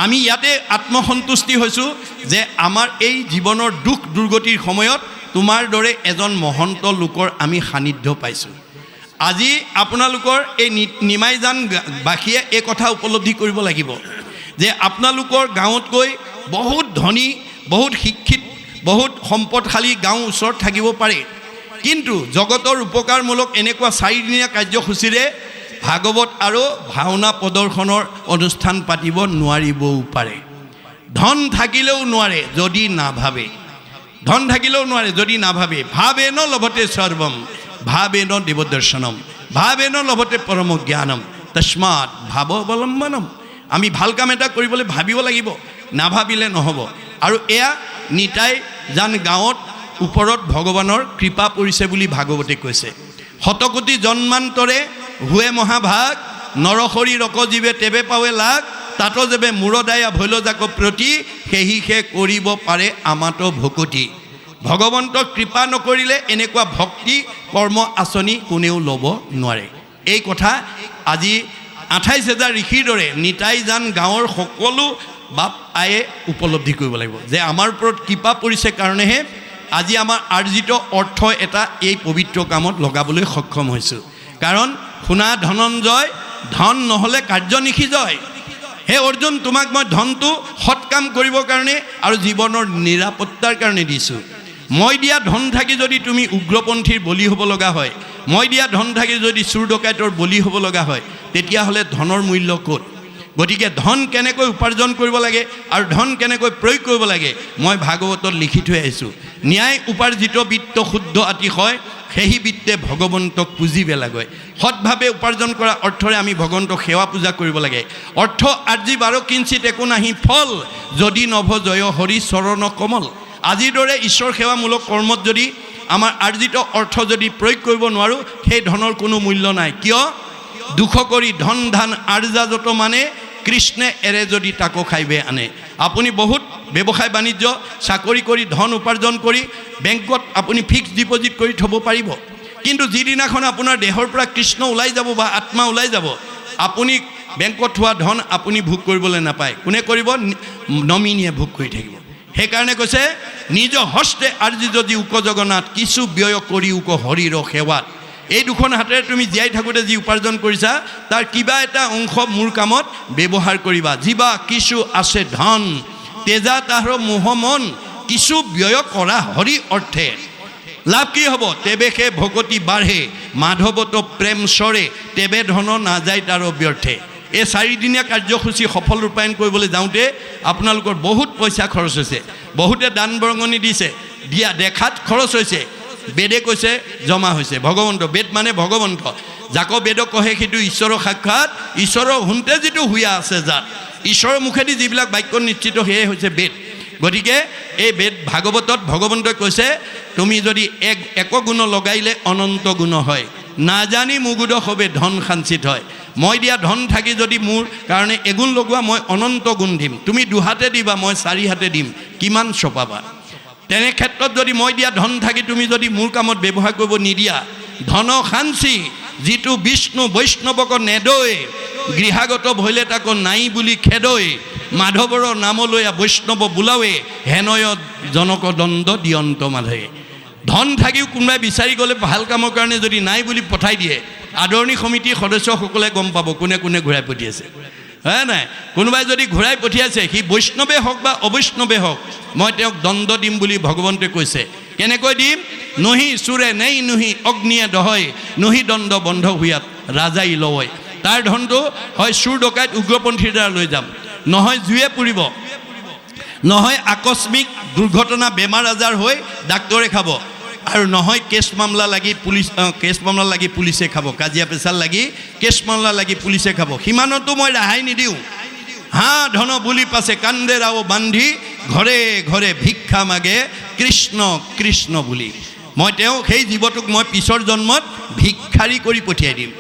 আমি ইয়াতে আত্মসন্তুষ্টি হৈছোঁ যে আমাৰ এই জীৱনৰ দুখ দুৰ্গতিৰ সময়ত তোমাৰ দৰে এজন মহন্ত লোকৰ আমি সান্নিধ্য পাইছোঁ। আজি আপোনালোকৰ এই নিমাইজান বাসীয়ে এই কথা উপলব্ধি কৰিব লাগিব যে আপোনালোকৰ গাঁৱতকৈ বহুত ধনী, বহুত শিক্ষিত, বহুত সম্পদশালী গাঁও ওচৰত থাকিব পাৰে, কিন্তু জগতৰ উপকাৰমূলক এনেকুৱা 4 দিনীয়া কাৰ্যসূচীৰে ভাগৱত আৰু ভাওনা প্ৰদৰ্শনৰ অনুষ্ঠান পাতিব নোৱাৰিবও পাৰে। ধন থাকিলেও নোৱাৰে যদি নাভাবে, ধন থাকিলেও নোৱাৰে যদি নাভাবে। ভাবেন লভতে সৰ্বম ভাবেন দেৱদৰ্শনম ভাবেন লভতে পৰম জ্ঞানম তস্মাৎ ভাৱ অৱলম্বনম। আমি ভাল কাম এটা কৰিবলৈ ভাবিব লাগিব, নাভাবিলে নহ'ব। আৰু এয়া নিতাই জান গাঁৱত ওপৰত ভগৱানৰ কৃপা পৰিছে বুলি ভাগৱতে কৈছে। শতকোটি জন্মান্তৰে হুৱে মহাভাগ নৰসৰি ৰকজীৱে তেবে পাৱে লাগ তাতো যেবে মূৰদায়া ভৈলজাক প্ৰতি সেহিহে কৰিব পাৰে আমাতো ভকতি। ভগৱন্তৰ কৃপা নকৰিলে এনেকুৱা ভক্তি কৰ্ম আঁচনি কোনেও ল'ব নোৱাৰে। এই কথা আজি 28,000 ঋষিৰ দৰে নিতাই জান গাঁৱৰ সকলো বাপ আয়ে উপলব্ধি কৰিব লাগিব যে আমাৰ ওপৰত কৃপা পৰিছে কাৰণেহে আজি আমাৰ আৰ্জিত অৰ্থ এটা এই পবিত্ৰ কামত লগাবলৈ সক্ষম হৈছোঁ। কাৰণ শুনা ধনঞ্জয়, ধন নহ'লে কাৰ্য নিষিজয়। হে অৰ্জুন, তোমাক মই ধনটো সৎ কাম কৰিবৰ কাৰণে আৰু জীৱনৰ নিৰাপত্তাৰ কাৰণে দিছোঁ। মই দিয়া ধন থাকি যদি তুমি উগ্ৰপন্থীৰ বলি হ'ব লগা হয়, মই দিয়া ধন থাকি যদি চোৰ ডকাইতৰ বলি হ'ব লগা হয়, তেতিয়াহ'লে ধনৰ মূল্য ক'ত? গতিকে ধন কেনেকৈ উপাৰ্জন কৰিব লাগে আৰু ধন কেনেকৈ প্ৰয়োগ কৰিব লাগে মই ভাগৱতত লিখি থৈ আহিছোঁ। ন্যায় উপাৰ্জিত বিত্ত শুদ্ধ আতিশয় সেই বিত্তে ভগৱন্তক পুজিবে লাগে। সৎভাৱে উপাৰ্জন কৰা অৰ্থৰে আমি ভগৱন্তক সেৱা পূজা কৰিব লাগে। অৰ্থ আৰ্জি বাৰ কিঞ্চিত একো নাহি ফল যদি নভ জয় হৰি চৰণ কমল। আজিৰ দৰে ঈশ্বৰ সেৱামূলক কৰ্মত যদি আমাৰ আৰ্জিত অৰ্থ যদি প্ৰয়োগ কৰিব নোৱাৰোঁ, সেই ধনৰ কোনো মূল্য নাই। কিয়? দুখ কৰি ধন ধান আৰ্জা যত মানে কৃষ্ণে এৰে যদি তাকো খাইবে আনে। আপুনি বহুত ব্যৱসায় বাণিজ্য চাকৰি কৰি ধন উপাৰ্জন কৰি বেংকত আপুনি ফিক্সড ডিপজিট কৰি থ'ব পাৰিব, কিন্তু যিদিনাখন আপোনাৰ দেহৰ পৰা কৃষ্ণ ওলাই যাব বা আত্মা ওলাই যাব, আপুনি বেংকত থোৱা ধন আপুনি ভোগ কৰিবলৈ নাপায়। কোনে কৰিব? নমিনীয়ে ভোগ কৰি থাকিব। সেইকাৰণে কৈছে নিজ হস্তে আৰ্জি যদি উক জগন্নাথ কিছু ব্যয় কৰি উক হৰিৰ সেৱাত। এই দুখন হাতেৰে তুমি জীয়াই থাকোঁতে যি উপাৰ্জন কৰিছা তাৰ কিবা এটা অংশ মোৰ কামত ব্যৱহাৰ কৰিবা। যিবা কিছু আছে ধন তেজা তাহাৰ মোহ মন কিছু ব্যয় কৰা হৰি অৰ্থে। লাভ কি হ'ব? তেবে সে ভকতি বাঢ়ে মাধৱত প্ৰেম চৰে তেবে ধন নাযায় তাৰ ব্যৰ্থে। এই 4 দিনীয়া কাৰ্যসূচী সফল ৰূপায়ণ কৰিবলৈ যাওঁতে আপোনালোকৰ বহুত পইচা খৰচ হৈছে, বহুতে দান বৰঙণি দিছে, দিয়া দেখাত খৰচ হৈছে। বেদে কৈছে জমা হৈছে। ভগৱন্ত বেদ মানে ভগৱন্ত, যাক বেদ কহে সেইটো ঈশ্বৰৰ সাক্ষাৎ। ঈশ্বৰৰ শুনতে যিটো হুয়া আছে যাত, ঈশ্বৰৰ মুখেদি যিবিলাক বাক্য নিশ্চিত সেয়ে হৈছে বেদ। গতিকে এই বেদ ভাগৱতত ভগৱন্তই কৈছে তুমি যদি এক গুণ লগাইলে অনন্ত গুণ হয়, নাজানি মুগুদ হবে ধন সাঞ্চিত হয়। মই দিয়া ধন থাকি যদি মোৰ কাৰণে এগুণ লগোৱা মই অনন্ত গুণ দিম। তুমি 2 হাতে দিবা, মই 4 হাতে দিম, কিমান চপাবা? তেনে ক্ষেত্ৰত যদি মই দিয়া ধন থাকি তুমি যদি মোৰ কামত ব্যৱহাৰ কৰিব নিদিয়া, ধন সাঞ্চি যিটো বিষ্ণু বৈষ্ণৱক নেদৈ গৃহাগত ভৈলে তাকো নাই বুলি খেদৈ মাধৱৰ নাম লৈ বৈষ্ণৱ বোলাৱে হেনয় জনক দণ্ড দিয়ন্ত মাধৱে। ধন থাকিও কোনোবাই বিচাৰি গ'লে ভাল কামৰ কাৰণে যদি নাই বুলি পঠাই দিয়ে, আদৰণি সমিতিৰ সদস্যসকলে গম পাব কোনে কোনে ঘূৰাই পঠিয়াইছে। হয় নাই? কোনোবাই যদি ঘূৰাই পঠিয়াইছে সি বৈষ্ণৱে হওক বা অবৈষ্ণৱে হওক, মই তেওঁক দণ্ড দিম বুলি ভগৱন্তে কৈছে। কেনেকৈ দিম? নহি চোৰে নেই নহি অগ্নিয়ে দহয় নহি দণ্ড বন্ধ হুয়াত ৰাজাই লয়। তাৰ ধনটো হয় চোৰ ডকাইত উগ্ৰপন্থীৰ দ্বাৰা লৈ যাম, নহয় জুয়ে পুৰিব, নহয় আকস্মিক দুৰ্ঘটনা বেমাৰ আজাৰ হৈ ডাক্তৰে খাব, আৰু নহয় কেছ মামলা লাগি পুলিচে খাব, কাজিয়া পেচাল লাগি কেছ মামলা লাগি পুলিচে খাব। সিমানতো মই ৰেহাই নিদিওঁ। হাঁ ধন বুলি পাছে কান্দে ৰাও বান্ধি ঘৰে ঘৰে ভিক্ষা মাগে কৃষ্ণ কৃষ্ণ বুলি। মই তেওঁ সেই জীৱটোক মই পিছৰ জন্মত ভিক্ষাৰী কৰি পঠিয়াই দিম।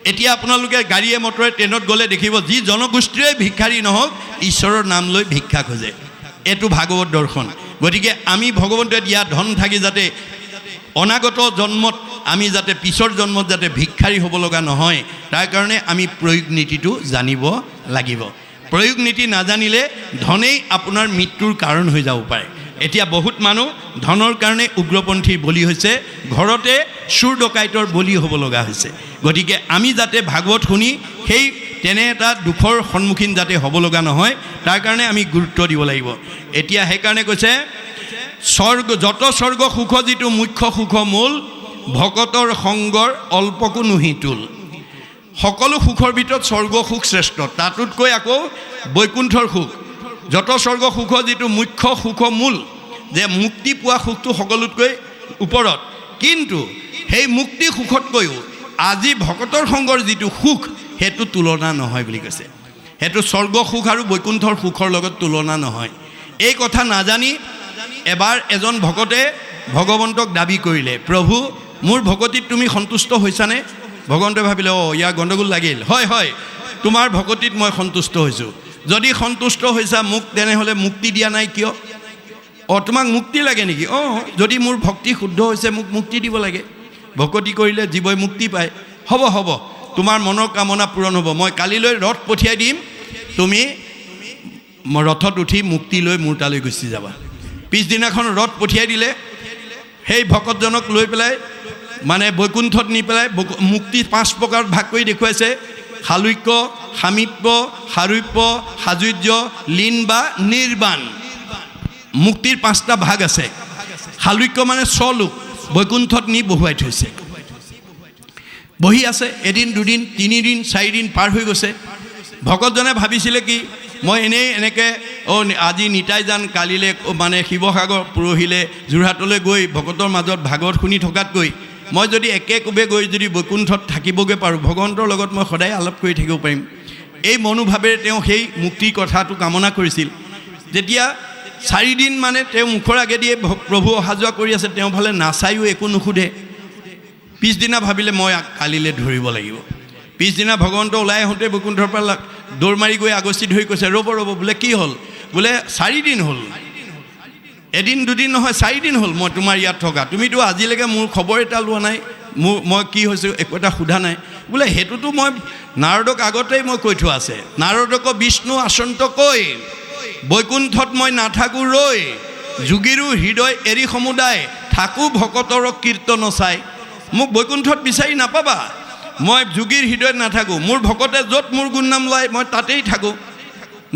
এতিয়া আপোনালোকে গাড়ীয়ে মটৰে ট্ৰেইনত গ'লে দেখিব যি জনগোষ্ঠীৰে ভিক্ষাৰী নহওক ঈশ্বৰৰ নাম লৈ ভিক্ষা খোজে। এইটো ভাগৱত দৰ্শন। গতিকে আমি ভগৱন্তই দিয়া ধন থাকি যাতে অনাগত জন্মত আমি যাতে পিছৰ জন্মত যাতে ভিক্ষাৰী হ'ব লগা নহয়, তাৰ কাৰণে আমি প্ৰয়োগ নীতিটো জানিব লাগিব। প্ৰয়োগ নীতি নাজানিলে ধনেই আপোনাৰ মৃত্যুৰ কাৰণ হৈ যাব পাৰে। এতিয়া বহুত মানুহ ধনৰ কাৰণে উগ্ৰপন্থীৰ বলি হৈছে, ঘৰতে চোৰ ডকাইতৰ বলি হ'ব লগা হৈছে। গতিকে আমি যাতে ভাগৱত শুনি সেই তেনে এটা দুখৰ সন্মুখীন যাতে হ'ব লগা নহয়, তাৰ কাৰণে আমি গুৰুত্ব দিব লাগিব। এতিয়া সেইকাৰণে কৈছে যত স্বৰ্গ সুখ যিটো মুখ্য সুখ মূল ভকতৰ সংগৰ অল্পকো নুহি তুল। সকলো সুখৰ ভিতৰত স্বৰ্গ সুখ শ্ৰেষ্ঠ, তাতোতকৈ আকৌ বৈকুণ্ঠৰ সুখ, যত স্বৰ্গ সুখৰ যিটো মুখ্য সুখ মূল, যে মুক্তি পোৱা সুখটো সকলোতকৈ ওপৰত। কিন্তু সেই মুক্তি সুখতকৈও আজি ভকতৰ সংগৰ যিটো সুখ সেইটো তুলনা নহয় বুলি কৈছে। সেইটো স্বৰ্গ সুখ আৰু বৈকুণ্ঠৰ সুখৰ লগত তুলনা নহয়। এই কথা নাজানি এবাৰ এজন ভকতে ভগৱন্তক দাবী কৰিলে, প্ৰভু মোৰ ভকতিত তুমি সন্তুষ্ট হৈছানে? ভগৱন্তই ভাবিলে ইয়াৰ গণ্ডগোল লাগিল, হয় হয় তোমাৰ ভকতিত মই সন্তুষ্ট হৈছোঁ। যদি সন্তুষ্ট হৈছা মোক তেনেহ'লে মুক্তি দিয়া নাই কিয়? তোমাক মুক্তি লাগে নেকি? যদি মোৰ ভক্তি শুদ্ধ হৈছে মোক মুক্তি দিব লাগে। ভকতি কৰিলে জীৱই মুক্তি পায়। হ'ব হ'ব, তোমাৰ মনৰ কামনা পূৰণ হ'ব। মই কালিলৈ ৰথ পঠিয়াই দিম, তুমি ৰথত উঠি মুক্তি লৈ মোৰ তালৈ গুচি যাবা। পিছদিনাখন ৰথ পঠিয়াই দিলে। সেই ভকতজনক লৈ পেলাই মানে বৈকুণ্ঠত নি পেলাই মুক্তি 5 প্ৰকাৰত ভাগ কৰি দেখুৱাইছে। শালুক্য, সামীপ্য, সাৰূপ্য, সাযুজ্য, লীন বা নিৰ্বাণ। মুক্তিৰ 5টা ভাগ আছে। শালুক্য মানে স্বলোক, বৈকুণ্ঠত নি বহুৱাই থৈছে। বহি আছে, এদিন দুদিন 3 দিন 4 দিন পাৰ হৈ গৈছে। ভকতজনে ভাবিছিলে কি মই এনেকৈ আজি নিতাই যান, কালিলৈ মানে শিৱসাগৰ, পৰহিলৈ যোৰহাটলৈ গৈ ভকতৰ মাজত ভাগৱত শুনি থকাতকৈ মই যদি একেকোবে গৈ যদি বৈকুণ্ঠত থাকিবগৈ পাৰোঁ, ভগৱন্তৰ লগত মই সদায় আলাপ কৰি থাকিব পাৰিম। এই মনোভাৱেৰে তেওঁ সেই মুক্তিৰ কথাটো কামনা কৰিছিল। যেতিয়া 4 দিন মানে তেওঁ মুখৰ আগেদিয়ে প্ৰভু অহা যোৱা কৰি আছে, তেওঁ ফালে নাচায়ো একো নুসুধে। পিছদিনা ভাবিলে মই কালিলৈ ধৰিব লাগিব। পিছদিনা ভগৱন্ত ওলাই আহোঁতে বৈকুণ্ঠৰ পৰা দৌৰ মাৰি গৈ আগচি ধৰি কৈছে, ৰ'ব বোলে কি হ'ল? বোলে 4 দিন হ'ল, এদিন দুদিন নহয় 4 দিন হ'ল মই তোমাৰ ইয়াত থকা, তুমিতো আজিলৈকে মোৰ খবৰ এটা লোৱা নাই, মই কি হৈছোঁ একো এটা সোধা নাই। বোলে সেইটোতো মই নাৰদক আগতেই মই কৈ থোৱা আছে, নাৰদক বিষ্ণু আচন্ত কৈ বৈকুণ্ঠত মই নাথাকোঁ ৰৈ, যোগীৰো হৃদয় এৰি সমুদায় থাকোঁ ভকতৰ কীৰ্তন চাই। মোক বৈকুণ্ঠত বিচাৰি নাপাবা, মই যোগীৰ হৃদয়ত নাথাকোঁ। মোৰ ভকতে য'ত মোৰ গুণনাম লয় মই তাতেই থাকোঁ।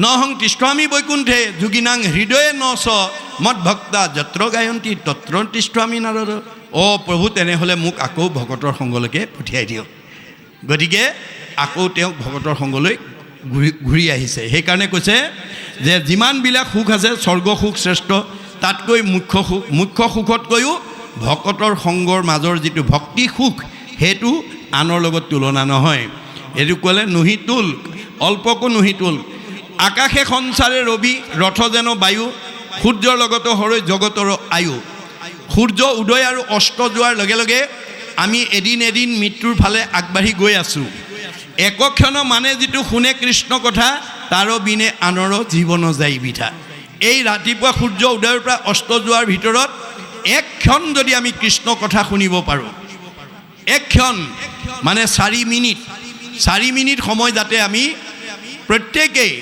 নহং তিষ্ঠামি বৈকুণ্ঠে যোগীনাং হৃদয়ে নচ মদ ভক্তা যত্ৰ গায়ন্তী তত্ৰ তিষ্ঠামি নাৰদ। প্ৰভু তেনেহ'লে মোক আকৌ ভকতৰ সংগলৈকে পঠিয়াই দিয়ক। গতিকে আকৌ তেওঁক ভকতৰ সংগলৈ ঘূৰি আহিছে। সেইকাৰণে কৈছে যে যিমানবিলাক সুখ আছে স্বৰ্গ সুখ শ্ৰেষ্ঠ, তাতকৈ মুখ্য সুখতকৈও ভকতৰ সংগৰ মাজৰ যিটো ভক্তি সুখ সেইটো আনৰ লগত তুলনা নহয়। এইটো ক'লে নুহি তুল, অল্পকো নুহি তুল। আকাশে সঞ্চাৰে ৰবি, ৰথ যেন বায়ু, সূৰ্যৰ লগতো হৰৈ জগতৰ আয়ু। সূৰ্য উদয় আৰু অস্ত যোৱাৰ লগে লগে আমি এদিন এদিন মৃত্যুৰ ফালে আগবাঢ়ি গৈ আছোঁ। একক্ষণ মানে যিটো শুনে কৃষ্ণ কথা, তাৰ বিনে আনৰ জীৱন যায় বিধা। এই ৰাতিপুৱা সূৰ্য উদয়ৰ পৰা অস্ত যোৱাৰ ভিতৰত এক ক্ষণ যদি আমি কৃষ্ণ কথা শুনিব পাৰোঁ, এক ক্ষণ মানে 4 মিনিট সময় যাতে আমি প্ৰত্যেকেই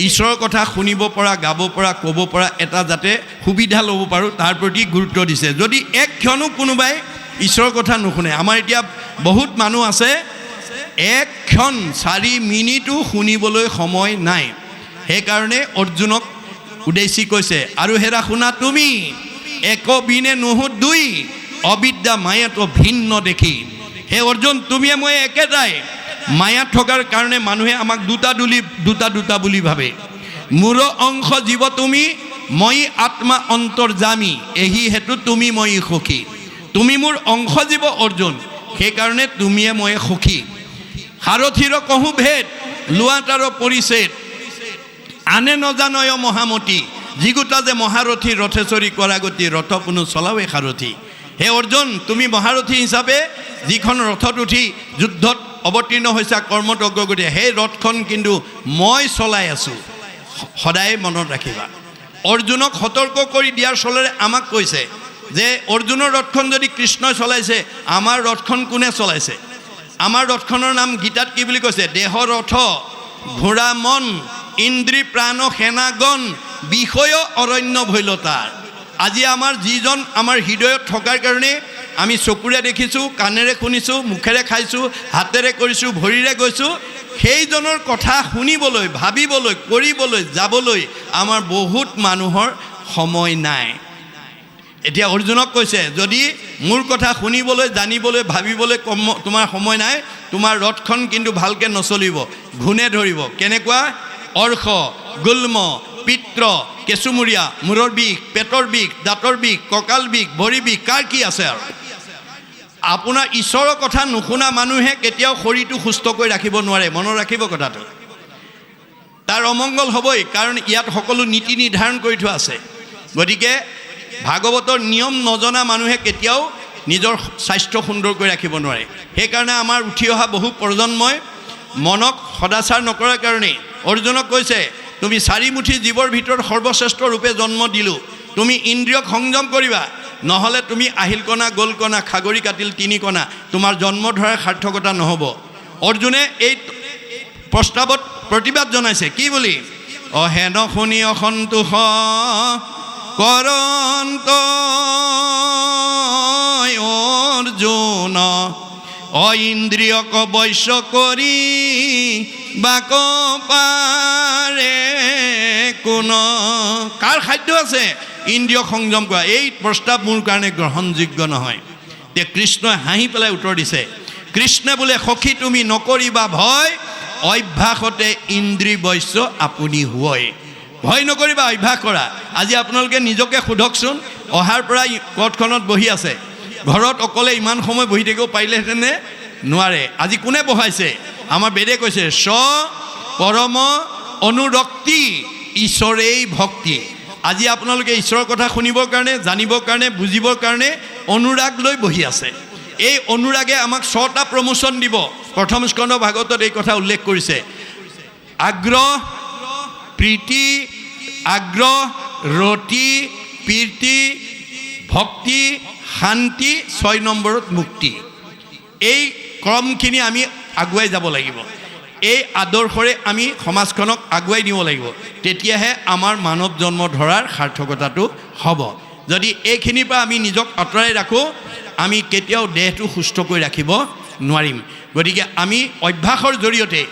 ঈশ্বৰৰ কথা শুনিব পৰা, গাব পৰা, ক'ব পৰা এটা যাতে সুবিধা ল'ব পাৰোঁ, তাৰ প্ৰতি গুৰুত্ব দিছে। যদি এক ক্ষণো কোনোবাই ঈশ্বৰৰ কথা নুশুনে, আমাৰ এতিয়া বহুত মানুহ আছে এক ক্ষণ 4 মিনিটো শুনিবলৈ সময় নাই। সেইকাৰণে অৰ্জুনক উদ্দেশ্যি কৈছে, আৰু হেৰা শুনা তুমি এক বিনে নুহু দুই, অবিদ্যা মায়াতো ভিন্ন দেখি। হে অৰ্জুন, তুমিয়ে মই একেটাই। মায়াত থকাৰ কাৰণে মানুহে আমাক দুটা বুলি ভাবে। মোৰ অংশ জীৱ তুমি, মই আত্মা অন্তৰ্যামী, এহি হেতু তুমি মই সখী। তুমি মোৰ অংশ জীৱ অৰ্জুন, সেইকাৰণে তুমিয়ে মই সখী। সাৰথীৰ কহো ভেদ, লোৱা তাৰ পৰিছেদ, আনে নজানয় মহামতী, যিগোটা যে মহাৰথী ৰথেশ্বৰী কৰা গতি, ৰথ কোনো চলাৱে সাৰথী। হে অৰ্জুন, তুমি মহাৰথী হিচাপে যিখন ৰথত উঠি যুদ্ধত অৱতীৰ্ণ হৈছা কৰ্মত অগ্ৰগতি, সেই ৰথখন কিন্তু মই চলাই আছোঁ, সদায় মনত ৰাখিবা। অৰ্জুনক সতৰ্ক কৰি দিয়াৰ চলেৰে আমাক কৈছে যে অৰ্জুনৰ ৰথখন যদি কৃষ্ণই চলাইছে, আমাৰ ৰথখন কোনে চলাইছে? আমাৰ ৰথখনৰ নাম গীতাত কি বুলি কৈছে? দেহ ৰথ, ঘোঁৰা মন, ইন্দ্ৰী প্ৰাণ সেনাগণ, বিষয় অৰণ্য ভৈলতাৰ। আজি আমাৰ যিজন আমাৰ হৃদয়ত থকাৰ কাৰণে আমি চকুৰে দেখিছোঁ, কাণেৰে শুনিছোঁ, মুখেৰে খাইছোঁ, হাতেৰে কৰিছোঁ, ভৰিৰে গৈছোঁ, সেইজনৰ কথা শুনিবলৈ, ভাবিবলৈ, কৰিবলৈ, যাবলৈ আমাৰ বহুত মানুহৰ সময় নাই। এতিয়া অৰ্জুনক কৈছে, যদি মোৰ কথা শুনিবলৈ, জানিবলৈ, ভাবিবলৈ তোমাৰ সময় নাই, তোমাৰ ৰথখন কিন্তু ভালকৈ নচলিব, ঘূণে ধৰিব। কেনেকুৱা? অৰ্শ, গুল্ম, পিত্ৰ, কেঁচুমূৰীয়া, মূৰৰ বিষ, পেটৰ বিষ, দাঁতৰ বিষ, কঁকাল বিষ, ভৰি বিষ, কাৰ কি আছে আৰু। আপোনাৰ ঈশ্বৰৰ কথা নুশুনা মানুহে কেতিয়াও শৰীৰটো সুস্থ কৰি ৰাখিব নোৱাৰে, মনত ৰাখিব কথাটো। তাৰ অমংগল হ'বই, কাৰণ ইয়াত সকলো নীতি নিৰ্ধাৰণ কৰি থোৱা আছে। গতিকে ভাগৱতৰ নিয়ম নজনা মানুহে কেতিয়াও নিজৰ স্বাস্থ্য সুন্দৰ কৰি ৰাখিব নোৱাৰে। সেইকাৰণে আমাৰ উঠি অহা বহু প্ৰজন্মই মনক সদাচাৰ নকৰাৰ কাৰণেই অৰ্জুনক কৈছে, তুমি 4 মুঠি জীৱৰ ভিতৰত সৰ্বশ্ৰেষ্ঠ ৰূপে জন্ম দিলোঁ, তুমি ইন্দ্ৰিয়ক সংযম কৰিবা, নহ'লে তুমি আহিল কণা গ'ল কণা খাগৰি কাটিল 3 কণা, তোমাৰ জন্ম ধৰাৰ সাৰ্থকতা নহ'ব। অৰ্জুনে এই প্ৰস্তাৱত প্ৰতিবাদ জনাইছে, কি বুলি? অহেন শুনি অসন্তোষ কৰন্ত অৰ্জুন, ইন্দ্ৰিয়ক বৈশ্য কৰি বাক পাৰে কোন। কাৰ খাদ্য আছে ইন্দ্ৰিয় সংযম কৰা? এই প্ৰস্তাৱ মোৰ কাৰণে গ্ৰহণযোগ্য নহয়। তে কৃষ্ণই হাঁহি পেলাই উত্তৰ দিছে, কৃষ্ণে বোলে, সখী তুমি নকৰিবা ভয়, অভ্যাসতে ইন্দ্ৰিয় বৈশ্য আপুনি হয়। ভয় নকৰিবা, অভ্যাস কৰা। আজি আপোনালোকে নিজকে সোধকচোন, অহাৰ পৰা কৰ্টখনত বহি আছে, ঘৰত অকলে ইমান সময় বহি থাকিব পাৰিলেহেঁতেনে? নোৱাৰে। আজি কোনে বহাইছে? আমাৰ বেদে কৈছে, স্ব পৰম অনুৰক্তি ঈশ্বৰেই ভক্তি। আজি আপোনালোকে ঈশ্বৰৰ কথা শুনিবৰ কাৰণে, জানিবৰ কাৰণে, বুজিবৰ কাৰণে অনুৰাগ লৈ বহি আছে। এই অনুৰাগে আমাক 6টা প্ৰমোচন দিব। প্ৰথম স্কন্ধ ভাগৱতত এই কথা উল্লেখ কৰিছে, আগ্ৰহ, প্ৰীতি, আগ্ৰহ, ৰতি, প্ৰীতি, ভক্তি, শান্তি, 6 নম্বৰত মুক্তি। এই ক্ৰমখিনি আমি আগুৱাই যাব লাগিব। এই আদৰ্শৰে আমি সমাজখনক আগুৱাই নিব লাগিব, তেতিয়াহে আমাৰ মানৱ জন্ম ধৰাৰ সাৰ্থকতাটো হ'ব। যদি এইখিনিৰ পৰা আমি নিজক আঁতৰাই ৰাখোঁ, আমি কেতিয়াও দেহটো সুস্থ কৰি ৰাখিব নোৱাৰিম। গতিকে আমি অভ্যাসৰ জৰিয়তে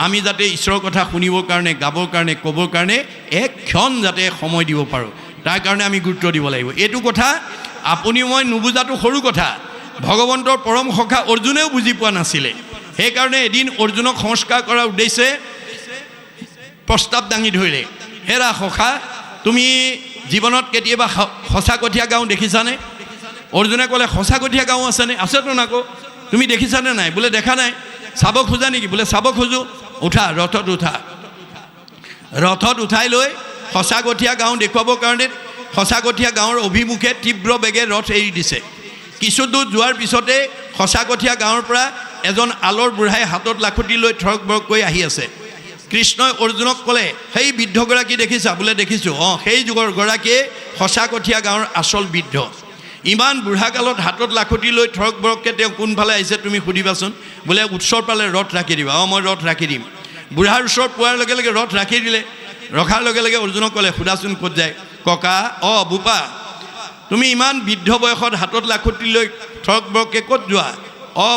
আমি যাতে ঈশ্বৰৰ কথা শুনিবৰ কাৰণে, গাবৰ কাৰণে, ক'বৰ কাৰণে এক ক্ষণ যাতে সময় দিব পাৰোঁ, তাৰ কাৰণে আমি গুৰুত্ব দিব লাগিব। এইটো কথা আপুনি মই নুবুজাটো সৰু কথা, ভগৱন্তৰ পৰম সখা অৰ্জুনেও বুজি পোৱা নাছিলে। সেইকাৰণে এদিন অৰ্জুনক সংস্কাৰ কৰাৰ উদ্দেশ্যে প্ৰস্তাৱ দাঙি ধৰিলে, হেৰা সখা, তুমি জীৱনত কেতিয়াবা সঁচা কঠীয়া গাঁও দেখিছানে? অৰ্জুনে ক'লে, সঁচা কঠীয়া গাঁও আছেনে? আছেতো নাকো। তুমি দেখিছানে নাই? বোলে দেখা নাই। চাব খোজা নেকি? বোলে চাব খোজোঁ। উঠা, ৰথত উঠা। ৰথত উঠাই লৈ সঁচা কঠীয়া গাঁও দেখুৱাবৰ কাৰণে সঁচা কঠীয়া গাঁৱৰ অভিমুখে তীব্ৰ বেগে ৰথ এৰি দিছে। কিছু দূৰ যোৱাৰ পিছতে সঁচা কঠীয়া গাঁৱৰ পৰা এজন আলৰ বুঢ়াই হাতত লাখুটি লৈ থৰক বৰক কৰি আহি আছে। কৃষ্ণই অৰ্জুনক ক'লে, সেই বৃদ্ধগৰাকী দেখিছা? বোলে দেখিছোঁ। সেই যুগৰ গৰাকীয়ে সঁচা কঠীয়া গাঁৱৰ আচল বৃদ্ধ। ইমান বুঢ়া কালত হাতত লাখুটি লৈ থৰক বৰককৈ তেওঁ কোনফালে আহিছে তুমি সুধিবাচোন। বোলে উৎসৰ পালে ৰথ ৰাখি দিবা। মই ৰথ ৰাখি দিম। বুঢ়াৰ ওচৰত পোৱাৰ লগে লগে ৰথ ৰাখি দিলে। ৰখাৰ লগে লগে অৰ্জুনক ক'লে, সোধাচোন ক'ত যায়? ককা, বোপা, তুমি ইমান বৃদ্ধ বয়সত হাতত লাখুটি লৈ থৰক বৰককৈ ক'ত যোৱা?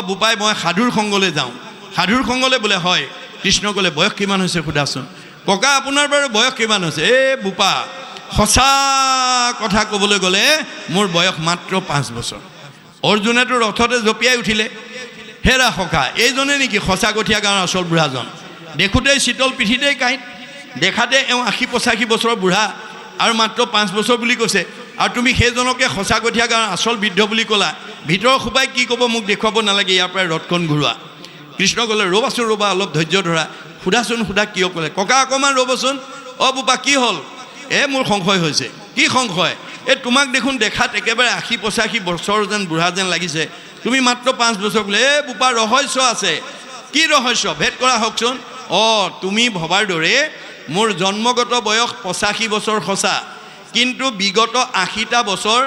বোপাই, মই সাধুৰ সংগলৈ যাওঁ। সাধুৰ সংগলৈ? বোলে হয়। কৃষ্ণ ক'লে, বয়স কিমান হৈছে সোধাচোন। ককা, আপোনাৰ বাৰু বয়স কিমান হৈছে? বোপা, সঁচা কথা ক'বলৈ গ'লে মোৰ বয়স মাত্ৰ 5 বছৰ। অৰ্জুনেতো ৰথতে জঁপিয়াই উঠিলে, হেৰা সখা, এইজনে নেকি সঁচা কঠীয়া গাঁৱৰ আচল বুঢ়াজন? দেখোঁতেই শীতল পিঠিতেই কাঁইট, দেখাতে এওঁ 80-85 বছৰৰ বুঢ়া, আৰু মাত্ৰ 5 বছৰ বুলি কৈছে। আৰু তুমি সেইজনকে সঁচা কঠীয়া গাঁৱৰ আচল বৃদ্ধ বুলি ক'লা। ভিতৰৰ সোপাই কি ক'ব মোক দেখুৱাব নালাগে, ইয়াৰ পৰাই ৰথখন ঘূৰোৱা। কৃষ্ণ ক'লে, ৰ'বাচোন, ৰ'বা, অলপ ধৈৰ্য ধৰা। সোধাচোন, সোধা, কিয় ক'লে? ককা, অকণমান ৰ'বচোন। বোপা, কি হ'ল? মোৰ সংশয় হৈছে। কি সংশয়? তোমাক দেখোন দেখাত একেবাৰে 80-85 বছৰ যেন বুঢ়া যেন লাগিছে, তুমি মাত্ৰ 5 বছৰ বোলে। বোপা, ৰহস্য আছে। কি ৰহস্য? ভেদ কৰা হওকচোন। তুমি ভবাৰ দৰে মোৰ জন্মগত বয়স 85 বছৰ সঁচা, কিন্তু বিগত 80টা বছৰ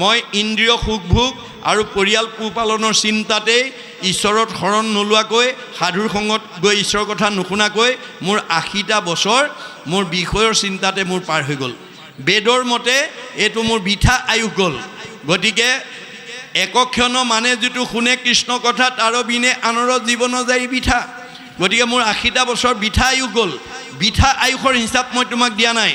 মই ইন্দ্ৰিয় সুখভোগ আৰু পৰিয়াল পোহপালনৰ চিন্তাতেই ঈশ্বৰত শৰণ নোলোৱাকৈ, সাধুৰ সংগত গৈ ঈশ্বৰৰ কথা নুশুনাকৈ মোৰ 80টা বছৰ মোৰ বিষয়ৰ চিন্তাতে মোৰ পাৰ হৈ গ'ল। বেদৰ মতে এইটো মোৰ বৃথা আয়ুস গ'ল। গতিকে একক্ষণ মানে যিটো শুনে কৃষ্ণ কথা, তাৰ বিনে আনৰ জীৱন যায় বৃথা। গতিকে মোৰ 80টা বছৰ বৃথা আয়ুস গ'ল। বৃথা আয়ুসৰ হিচাপ মই তোমাক দিয়া নাই।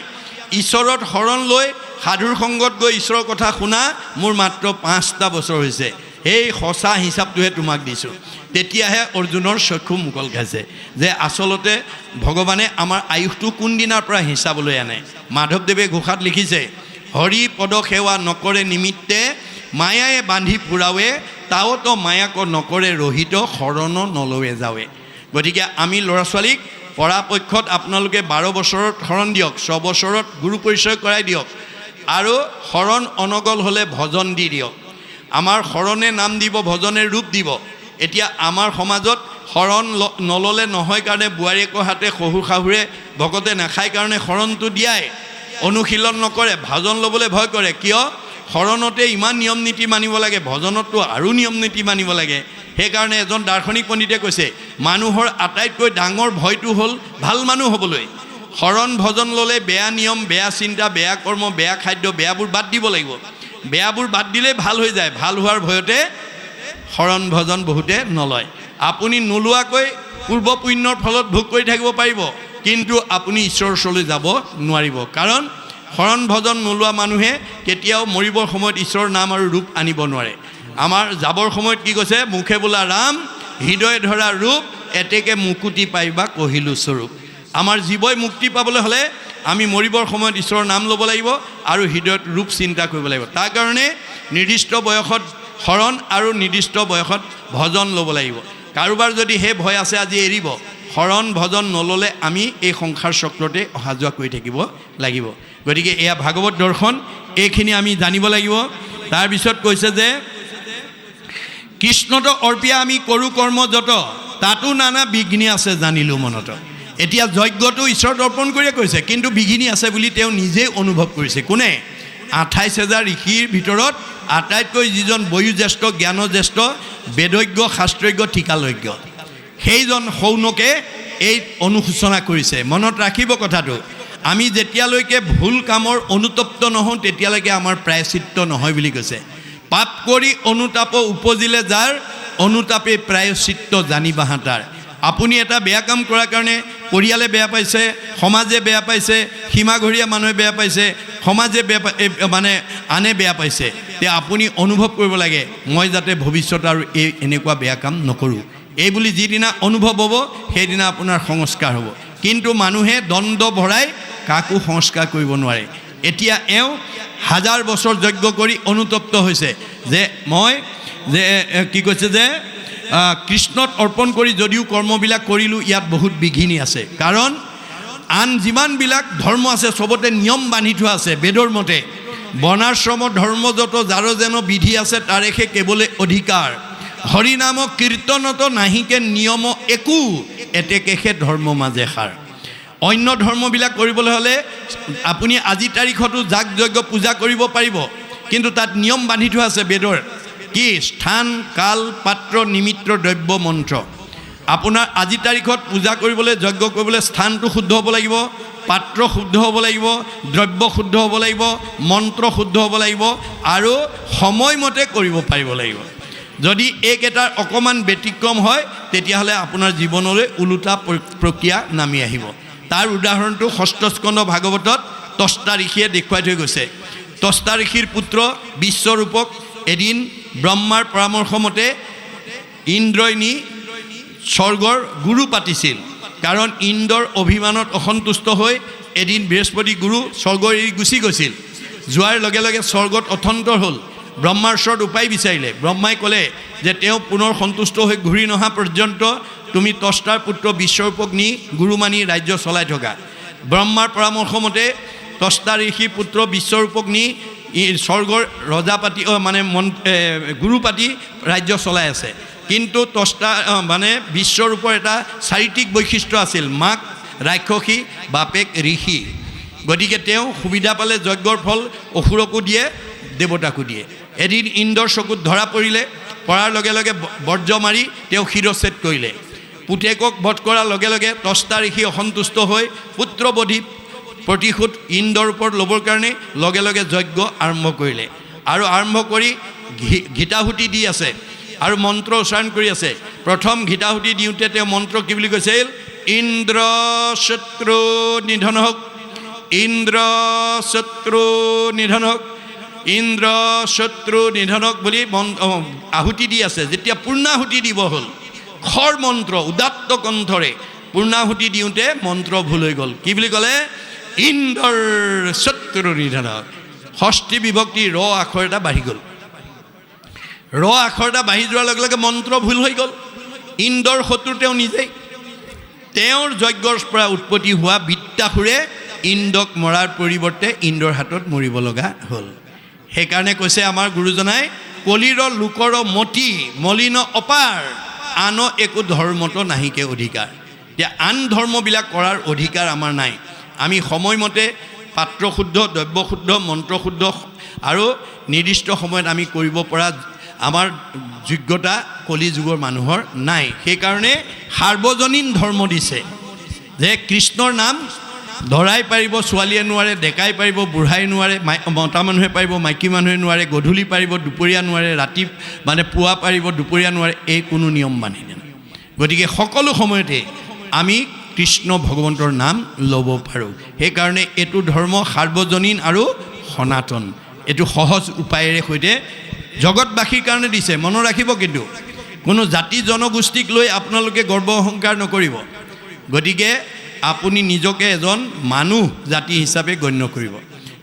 ঈশ্বৰত শৰণ লৈ সাধুৰ সংগত গৈ ঈশ্বৰৰ কথা শুনা মোৰ মাত্ৰ 5টা বছৰ হৈছে। এই সঁচা হিচাপটোহে তোমাক দিছোঁ। তেতিয়াহে অৰ্জুনৰ চক্ষু মুকল খাইছে যে আচলতে ভগৱানে আমাৰ আয়ুসটো কোন দিনাৰ পৰা হিচাবলৈ আনে। মাধৱদেৱে ঘোষাত লিখিছে, হৰি পদ সেৱা নকৰে নিমিত্তে মায়ায়ে বান্ধি ফুৰাৱে, তাওতো মায়াক নকৰে ৰহিত শৰণ নলৱে যাৱে। গতিকে আমি ল'ৰা ছোৱালীক পৰাপক্ষত আপোনালোকে 12 বছৰত শৰণ দিয়ক, 6 বছৰত গুৰু পৰিচয় কৰাই দিয়ক, আৰু শৰণ অনগল হ'লে ভজন দি দিয়ক। আমাৰ শৰণে নাম দিব, ভজনে ৰূপ দিব। এতিয়া আমাৰ সমাজত শৰণ নল'লে নহয় কাৰণে বোৱাৰীয়েকৰ হাতে শহুৰ শাহুৰে ভকতে নাখায় কাৰণে শৰণটো দিয়াই, অনুশীলন নকৰে, ভজন ল'বলৈ ভয় কৰে। কিয়? শৰণতে ইমান নিয়ম নীতি মানিব লাগে, ভজনততো আৰু নিয়ম নীতি মানিব লাগে। সেইকাৰণে এজন দাৰ্শনিক পণ্ডিতে কৈছে, মানুহৰ আটাইতকৈ ডাঙৰ ভয়টো হ'ল ভাল মানুহ হ'বলৈ। শৰণ ভজন ল'লে বেয়া নিয়ম, বেয়া চিন্তা, বেয়া কৰ্ম, বেয়া খাদ্য, বেয়াবোৰ বাদ দিব লাগিব। বেয়াবোৰ বাদ দিলেই ভাল হৈ যায়। ভাল হোৱাৰ ভয়তে শৰণ ভজন বহুতে নলয়। আপুনি নোলোৱাকৈ পূৰ্ব পুণ্যৰ ফলত ভোগ কৰি থাকিব পাৰিব, কিন্তু আপুনি ঈশ্বৰৰ ওচৰলৈ যাব নোৱাৰিব। কাৰণ শৰণ ভজন নোলোৱা মানুহে কেতিয়াও মৰিবৰ সময়ত ঈশ্বৰৰ নাম আৰু ৰূপ আনিব নোৱাৰে। আমাৰ যাবৰ সময়ত কি কৈছে? মুখে বোলা ৰাম, হৃদয় ধৰা ৰূপ, এতেকে মুকুতি পাইবা কহিলো স্বৰূপ। আমাৰ জীৱই মুক্তি পাবলৈ হ'লে আমি মৰিবৰ সময়ত ঈশ্বৰৰ নাম ল'ব লাগিব আৰু হৃদয়ত ৰূপ চিন্তা কৰিব লাগিব। তাৰ কাৰণে নিৰ্দিষ্ট বয়সত শৰণ আৰু নিৰ্দিষ্ট বয়সত ভজন ল'ব লাগিব। কাৰোবাৰ যদি সেই ভয় আছে আজি এৰিব। শৰণ ভজন নল'লে আমি এই সংসাৰ চক্ৰতে অহা যোৱা কৰি থাকিব লাগিব। গতিকে এয়া ভাগৱত দৰ্শন, এইখিনি আমি জানিব লাগিব। তাৰপিছত কৈছে যে কৃষ্ণত অৰ্পিয়া আমি কৰোঁ কৰ্ম যত, তাতো নানা বিঘ্নি আছে জানিলোঁ মনত। এতিয়া যজ্ঞটো ঈশ্বৰত অৰ্পণ কৰিয়ে কৈছে, কিন্তু বিঘিনি আছে বুলি তেওঁ নিজেই অনুভৱ কৰিছে। কোনে? 28,000 ঋষিৰ ভিতৰত আটাইতকৈ যিজন বয়োজ্যেষ্ঠ, জ্ঞানজ্যেষ্ঠ, বেদজ্ঞ, শাস্ত্ৰজ্ঞ, টীকালজ্ঞ, সেইজন শৌনকে এই অনুশোচনা কৰিছে। মনত ৰাখিব কথাটো, আমি যেতিয়ালৈকে ভুল কামৰ অনুতপ্ত নহওঁ তেতিয়ালৈকে আমাৰ প্ৰায়চিত্ত নহয় বুলি কৈছে। পাপ কৰি অনুতাপ উপজিলে যাৰ, অনুতাপে প্ৰায়চিত্ত জানিবাহা তাৰ। আপুনি এটা বেয়া কাম কৰাৰ কাৰণে পৰিয়ালে বেয়া পাইছে, সমাজে বেয়া পাইছে, সীমাঘৰীয়া মানুহে বেয়া পাইছে, সমাজে বেয়া মানে আনে বেয়া পাইছে, তে আপুনি অনুভৱ কৰিব লাগে মই যাতে ভৱিষ্যত আৰু এনেকুৱা বেয়া কাম নকৰোঁ। এই বুলি যিদিনা অনুভৱ হ'ব সেইদিনা আপোনাৰ সংস্কাৰ হ'ব। কিন্তু মানুহে দ্বন্দ্ব ভৰাই কাকো সংস্কাৰ কৰিব নোৱাৰে। এতিয়া এওঁ 1000 বছৰ যজ্ঞ কৰি অনুতপ্ত হৈছে যে মই যে কি কৈছে যে কৃষ্ণত অৰ্পণ কৰি যদিও কৰ্মবিলাক কৰিলোঁ, ইয়াত বহুত বিঘিনি আছে। কাৰণ আন যিমানবিলাক ধৰ্ম আছে চবতে নিয়ম বান্ধি থোৱা আছে বেদৰ মতে। বৰ্ণাশ্ৰম ধৰ্ম যত যাৰ যেন বিধি আছে তাৰেহে কেৱলে অধিকাৰ, হৰিনাম কীৰ্তনত নাহিকে নিয়ম একো, এতেকেহে ধৰ্ম মাজে সাৰ। অন্য ধৰ্মবিলাক কৰিবলৈ হ'লে আপুনি আজি তাৰিখতো যাগ যজ্ঞ পূজা কৰিব পাৰিব, কিন্তু তাত নিয়ম বান্ধি থোৱা আছে বেদৰ। কি? স্থান, কাল, পাত্ৰ, নিমিত্ৰ, দ্ৰব্য, মন্ত্ৰ। আপোনাৰ আজি তাৰিখত পূজা কৰিবলৈ, যজ্ঞ কৰিবলৈ স্থানটো শুদ্ধ হ'ব লাগিব, পাত্ৰ শুদ্ধ হ'ব লাগিব, দ্ৰব্য শুদ্ধ হ'ব লাগিব, মন্ত্ৰ শুদ্ধ হ'ব লাগিব, আৰু সময়মতে কৰিব পাৰিব লাগিব। যদি এইকেইটাৰ অকণমান ব্যতিক্ৰম হয় তেতিয়াহ'লে আপোনাৰ জীৱনলৈ ওলোটা প্ৰক্ৰিয়া নামি আহিব। তাৰ উদাহৰণটো ষষ্ঠ স্কন্ধ ভাগৱতত তস্তা ঋষিয়ে দেখুৱাই থৈ গৈছে। তস্তা ঋষিৰ পুত্ৰ বিশ্বৰূপক এদিন ব্ৰহ্মাৰ পৰামৰ্শ মতে ইন্দ্ৰই নি স্বৰ্গৰ গুৰু পাতিছিল। কাৰণ ইন্দ্ৰৰ অভিমানত অসন্তুষ্ট হৈ এদিন বৃহস্পতি গুৰু স্বৰ্গ এৰি গুচি গৈছিল। যোৱাৰ লগে লগে স্বৰ্গত অথন্তৰ হ'ল। ব্ৰহ্মাৰ ওচৰত উপায় বিচাৰিলে। ব্ৰহ্মাই ক'লে যে তেওঁ পুনৰ সন্তুষ্ট হৈ ঘূৰি নহা পৰ্যন্ত তুমি তস্তাৰ পুত্ৰ বিশ্বৰূপক নি গুৰু মানি ৰাজ্য চলাই থকা। ব্ৰহ্মাৰ পৰামৰ্শ মতে তস্তা ঋষি পুত্ৰ বিশ্বৰূপক নি স্বৰ্গৰ ৰজা পাতি মানে গুৰু পাতি ৰাজ্য চলাই আছে। কিন্তু তস্তা মানে বিশ্বৰূপৰ এটা চাৰিত্ৰিক বৈশিষ্ট্য আছিল, মাক ৰাক্ষসী, বাপেক ঋষি। গতিকে তেওঁ সুবিধা পালে যজ্ঞৰ ফল অসুৰকো দিয়ে, দেৱতাকো দিয়ে। এদিন ইন্দ্ৰৰ চকুত ধৰা পৰিলে, পৰাৰ লগে লগে বৰ্জ মাৰি তেওঁ শিৰচ্ছেদ কৰিলে। পুতেকক বধ কৰাৰ লগে লগে তস্তা ঋষি অসন্তুষ্ট হৈ পুত্ৰবধি প্ৰতিশোধ ইন্দ্ৰৰ ওপৰত ল'বৰ কাৰণে লগে লগে যজ্ঞ আৰম্ভ কৰিলে। আৰু আৰম্ভ কৰি ঘিতাহুতি দি আছে আৰু মন্ত্ৰ উচ্চাৰণ কৰি আছে। প্ৰথম ঘিতাহুতি দিওঁতে তেওঁ মন্ত্ৰ কি বুলি কৈছিল? ইন্দ্ৰ শত্ৰু নিধন হওক, ইন্দ্ৰ শত্ৰু নিধন হওক। ইন্দ্ৰ শত্ৰু নিধনক বুলি আহুতি দি আছে। যেতিয়া পূৰ্ণাহুতি দিব হ'ল, খৰ মন্ত্ৰ উদাত্ত কণ্ঠৰে পূৰ্ণাহুতি দিওঁতে মন্ত্ৰ ভুল হৈ গ'ল। কি বুলি ক'লে? ইন্দ্ৰৰ শত্ৰু নিধনক। ষষ্ঠী বিভক্তি ৰ আখৰ এটা বাঢ়ি গ'ল। ৰ আখৰ এটা বাঢ়ি যোৱাৰ লগে লগে মন্ত্ৰ ভুল হৈ গ'ল। ইন্দ্ৰৰ শত্ৰু তেওঁ নিজেই। তেওঁৰ যজ্ঞৰ পৰা উৎপত্তি হোৱা বৃত্তাসুৰে ইন্দ্ৰক মৰাৰ পৰিৱৰ্তে ইন্দ্ৰৰ হাতত মৰিব লগা হ'ল। সেইকাৰণে কৈছে আমাৰ গুৰুজনাই, কলিৰ লোকৰ মতি মলিন অপাৰ, আন একো ধৰ্মতো নাহিকে অধিকাৰ। এতিয়া আন ধৰ্মবিলাক কৰাৰ অধিকাৰ আমাৰ নাই। আমি সময়মতে পাত্ৰ শুদ্ধ, দ্ৰব্য শুদ্ধ, মন্ত্ৰ শুদ্ধ আৰু নিৰ্দিষ্ট সময়ত আমি কৰিব পৰা আমাৰ যোগ্যতা কলি যুগৰ মানুহৰ নাই। সেইকাৰণে সাৰ্বজনীন ধৰ্ম দিছে যে কৃষ্ণৰ নাম ধৰাই পাৰিব, ছোৱালীয়ে নোৱাৰে, ডেকাই পাৰিব, বুঢ়াই নোৱাৰে, মতা মানুহে পাৰিব, মাইকী মানুহে নোৱাৰে, গধূলি পাৰিব, দুপৰীয়া নোৱাৰে, ৰাতি মানে পুৱা পাৰিব, দুপৰীয়া নোৱাৰে, এই কোনো নিয়ম মানি নাই। গতিকে সকলো সময়তে আমি কৃষ্ণ ভগৱন্তৰ নাম ল'ব পাৰোঁ। সেইকাৰণে এইটো ধৰ্ম সাৰ্বজনীন আৰু সনাতন। এইটো সহজ উপায়েৰে সৈতে জগতবাসীৰ কাৰণে দিছে। মনত ৰাখিব, কিন্তু কোনো জাতি জনগোষ্ঠীক লৈ আপোনালোকে গৰ্ব অহংকাৰ নকৰিব। গতিকে আপুনি নিজকে এজন মানুহ জাতি হিচাপে গণ্য কৰিব।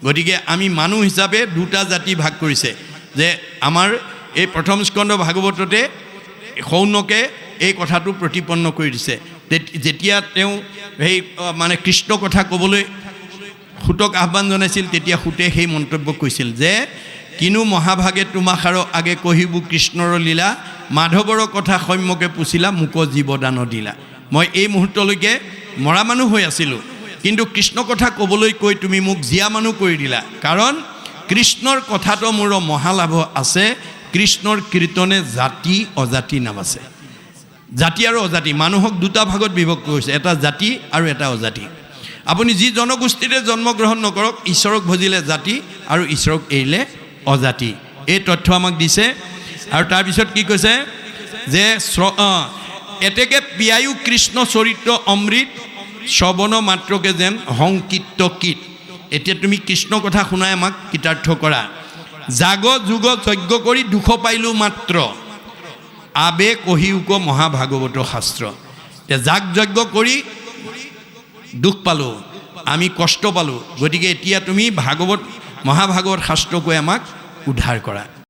গতিকে আমি মানুহ হিচাপে দুটা জাতি ভাগ কৰিছে, যে আমাৰ এই প্ৰথম স্কন্ধ ভাগৱততে শৌনকে এই কথাটো প্ৰতিপন্ন কৰি দিছে। যেতিয়া তেওঁ সেই মানে কৃষ্ণ কথা ক'বলৈ সূতক আহ্বান জনাইছিল, তেতিয়া সূতে সেই মন্তব্য কৈছিল যে, কিনো মহাভাগে তোমাষাৰ আগে কহিবু কৃষ্ণৰ লীলা, মাধৱৰ কথা সম্যকে পুছিলা, মোক জীৱদান দিলা। মই এই মুহূৰ্তলৈকে মৰা মানুহ হৈ আছিলোঁ, কিন্তু কৃষ্ণ কথা ক'বলৈ কৈ তুমি মোক জীয়া মানুহ কৰি দিলা। কাৰণ কৃষ্ণৰ কথাটো মোৰ মহালাভ আছে। কৃষ্ণৰ কীৰ্তনে জাতি অজাতি নাম আছে। জাতি আৰু অজাতি, মানুহক দুটা ভাগত বিভক্ত কৰিছে, এটা জাতি আৰু এটা অজাতি। আপুনি যি জনগোষ্ঠীৰে জন্মগ্ৰহণ নকৰক, ঈশ্বৰক ভজিলে জাতি আৰু ঈশ্বৰক এৰিলে অজাতি। এই তথ্য আমাক দিছে। আৰু তাৰপিছত কি কৈছে যে, এতেকে পিয়ায়ু কৃষ্ণ চৰিত্ৰ অমৃত, শ্ৰৱণ মাত্ৰকে যেন সংকীৰ্ত কীট। এতিয়া তুমি কৃষ্ণ কথা শুনাই আমাক কৃতাৰ্থ কৰা। জাগ যুগ যজ্ঞ কৰি দুখ পাইলোঁ মাত্ৰ, আবে কহিউক মহাভাগৱত শাস্ত্ৰ। এতিয়া যাগ যজ্ঞ কৰি দুখ পালোঁ, আমি কষ্ট পালোঁ। গতিকে এতিয়া তুমি ভাগৱত মহাভাগৱত শাস্ত্ৰ কৈ আমাক উদ্ধাৰ কৰা।